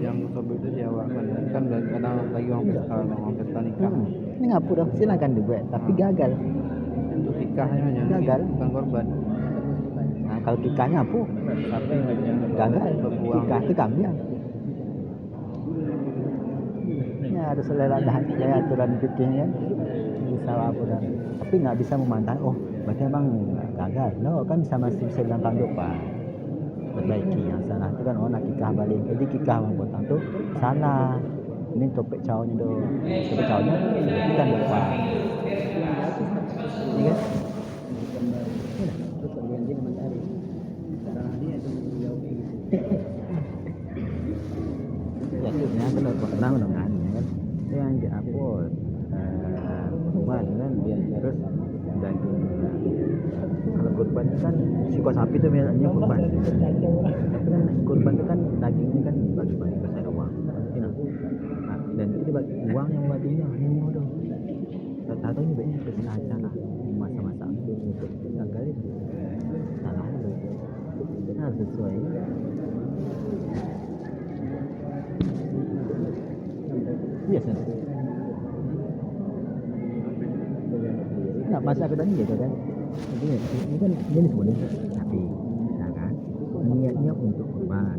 Yang sobek itu Jawa kan kadang lagi orang pesta nikah. Ini ngapu dong, silakan dibuat tapi gagal. Untuk nikahnya Gagal. bukan korban. Nah, kalau kikahnya apa? Gagal. Kikah itu kambing. Ya harus selera aturan fikihnya bisa apa dan tapi nggak bisa memantah. Oh, berarti abang gagal. No, kan masih bisa bilang tanduk pak. Perbaiki yang salah itu kan nak kikah balik. Jadi kikah potong tuh salah. Ini topik cawnya tu. Topik cawnya bukan lupa. Ini kan? Ya sebenarnya benar pernah mendengar kan. Yang di apa? Kurban kan terus daging. Kalau kurban kan siko sapi itu misalnya kurban. Tapi kan kurban itu kan dagingnya kan bagi-bagi ke saya uang. Dan itu bagi uang yang baginya ini udah. Tahu ini banyak kesalahan masa-masa itu untuk gagal itu salah itu. Nah sesuai. Biasa. Nah masa kedua ini gitu kan. Ini kan jenis boleh tapi ya kan niatnya untuk kurban.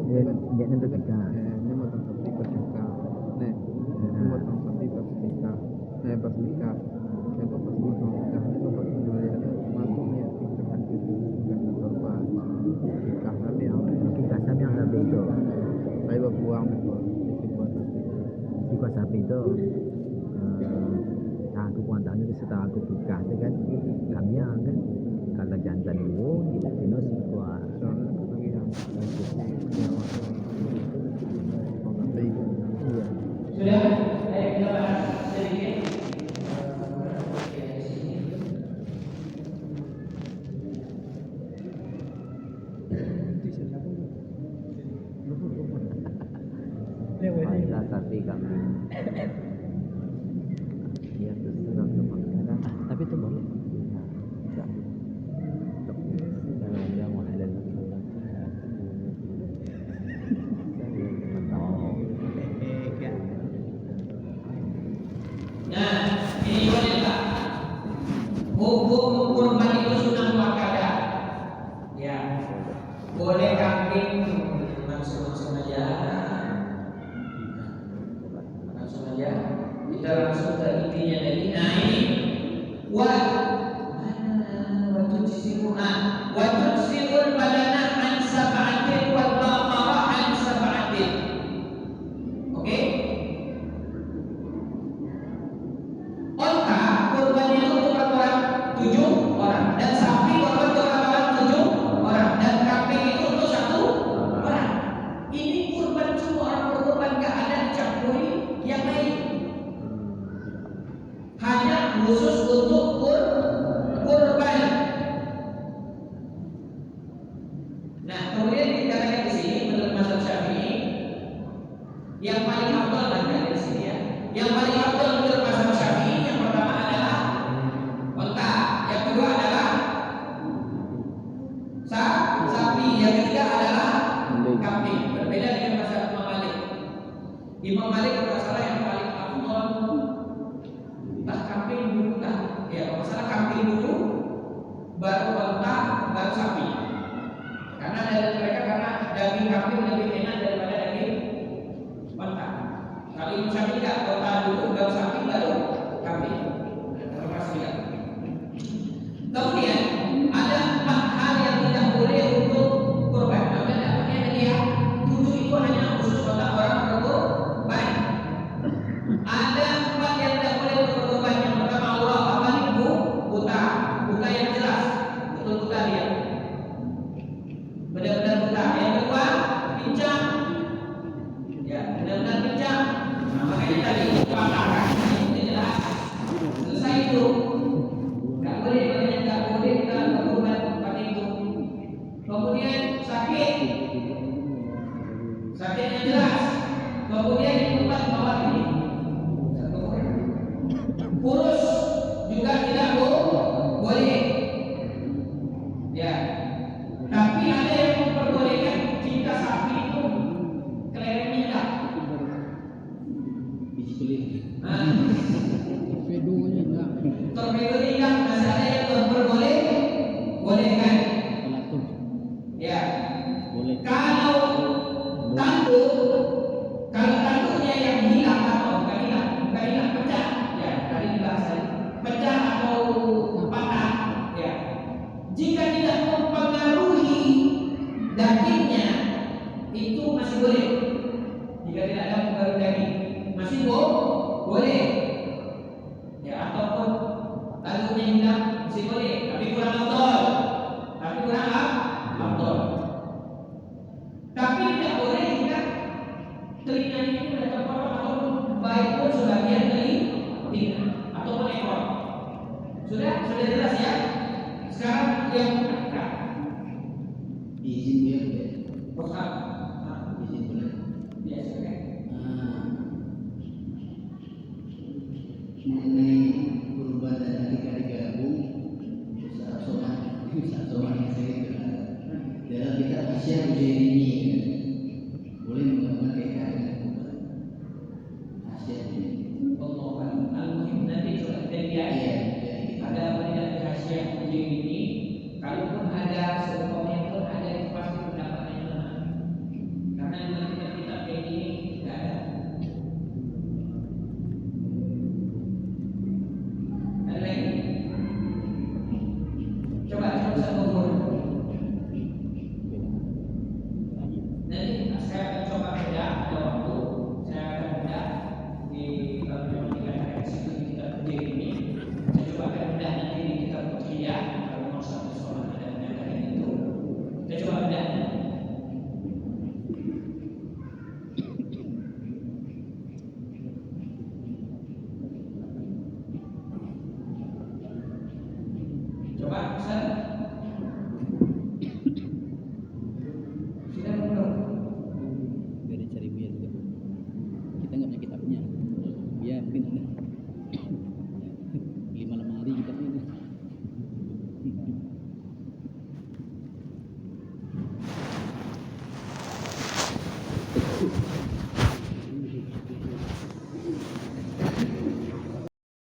Niatnya untuk kita. Ini matang sapi pas nikah. Nih, ini matang sapi pas nikah. Pas nikah. Itu pas nikah. Itu pas jualannya masuk niat kita kan itu bukan korban. Nikah kami yang Sapi itu. saya buang itu. Siko sapi itu. Aku puantanya itu setelah aku nikah itu kan kami kan kalau jantan dulu kita jenis siko. Sudah, ayo kita bahas sedikit. Tapi kami ya terserah makan tapi itu boleh kalau dia mau ada Nah, ini boleh tak? Hukum kurban itu sunnah muakkadah. Ya, boleh kambing langsung aja. Kita langsung ke intinya tadi. Nah ini watujsiul badana an sab'atin wal baqara an sab'atin. Oke? Yang paling afdal dari sini ya. Yang paling afdal menurut mazhab Syafi'i yang pertama adalah unta, yang kedua adalah sapi, yang ketiga adalah kambing. Berbeda dengan mazhab Imam Malik. Imam Malik bermasalah yang paling afdal entah kambing dulu ya, masalah kambing dulu baru unta baru sapi. Karena dari mereka karena daging kambing lebih enak daripada daging unta. Kalau Imam Syafi'i tidak, unta dulu baru sapi baru kambing. Kemudian ada 4 hal yang tidak boleh untuk kurban. Namanya dapatnya tadi ya, 7 itu hanya khusus orang berkurban. Ada 4 yang tidak boleh untuk kurban. Yang pertama Allah apalagi buta yang jelas, betul buta dia, benar-benar buta. Yang kedua pincang, ya benar-benar pincang. Nah, makanya tadi patahkan itu jelas. Selesai itu. Nggak boleh, makanya nggak boleh kita berkorban pakai itu. Kemudian sakitnya jelas. Kemudian yang keempat bawah ini kurus juga tidak boleh. Ya, tapi ada yang memperbolehkan jika sapi itu kelereng minyak. Torpedo tidak, masih ada yang memperbolehkan. Ya, kalau tanduknya yang hilang atau bukan hilang, pecah. Ya, tadi dibahas tadi, pecah atau patah. Ya, jika tidak mempengaruhi dagingnya, itu masih boleh. Jika tidak ada pengaruh daging, masih boleh. Ya, ataupun tanduknya hilang masih boleh, tapi kurang afdal. Tapi tidak boleh jika telinganya itu sudah terpotong ataupun baik pun sebagian telinga ataupun ekor. Sudah jelas ya. Sekarang yang ketiga, izin dia Ustaz. izin boleh. Biasa kan? Mengenai kurban dan akikah digabung, Ustaz Somad yang saya kenal dalam kitab Asia ini boleh menggabungkan akikah dengan kurban. Asia ini. Al-Muhim nanti coba kita lihat ya. Ada pendidikan rahasia ini. Kalaupun ada seumpamanya pun ada itu pasti pendapatnya lemah. Karena memang kita kayak gini tidak ada. Ada lagi? Coba satu umur. Nanti saya akan coba beda ada waktu. Saya akan beda di kalau memang tidak ada situ kita kerja ini. Saya coba akan beda nanti di kitab kerja. Kalau mau satu soal ada pendapat itu. Saya coba beda. Coba Ustaz.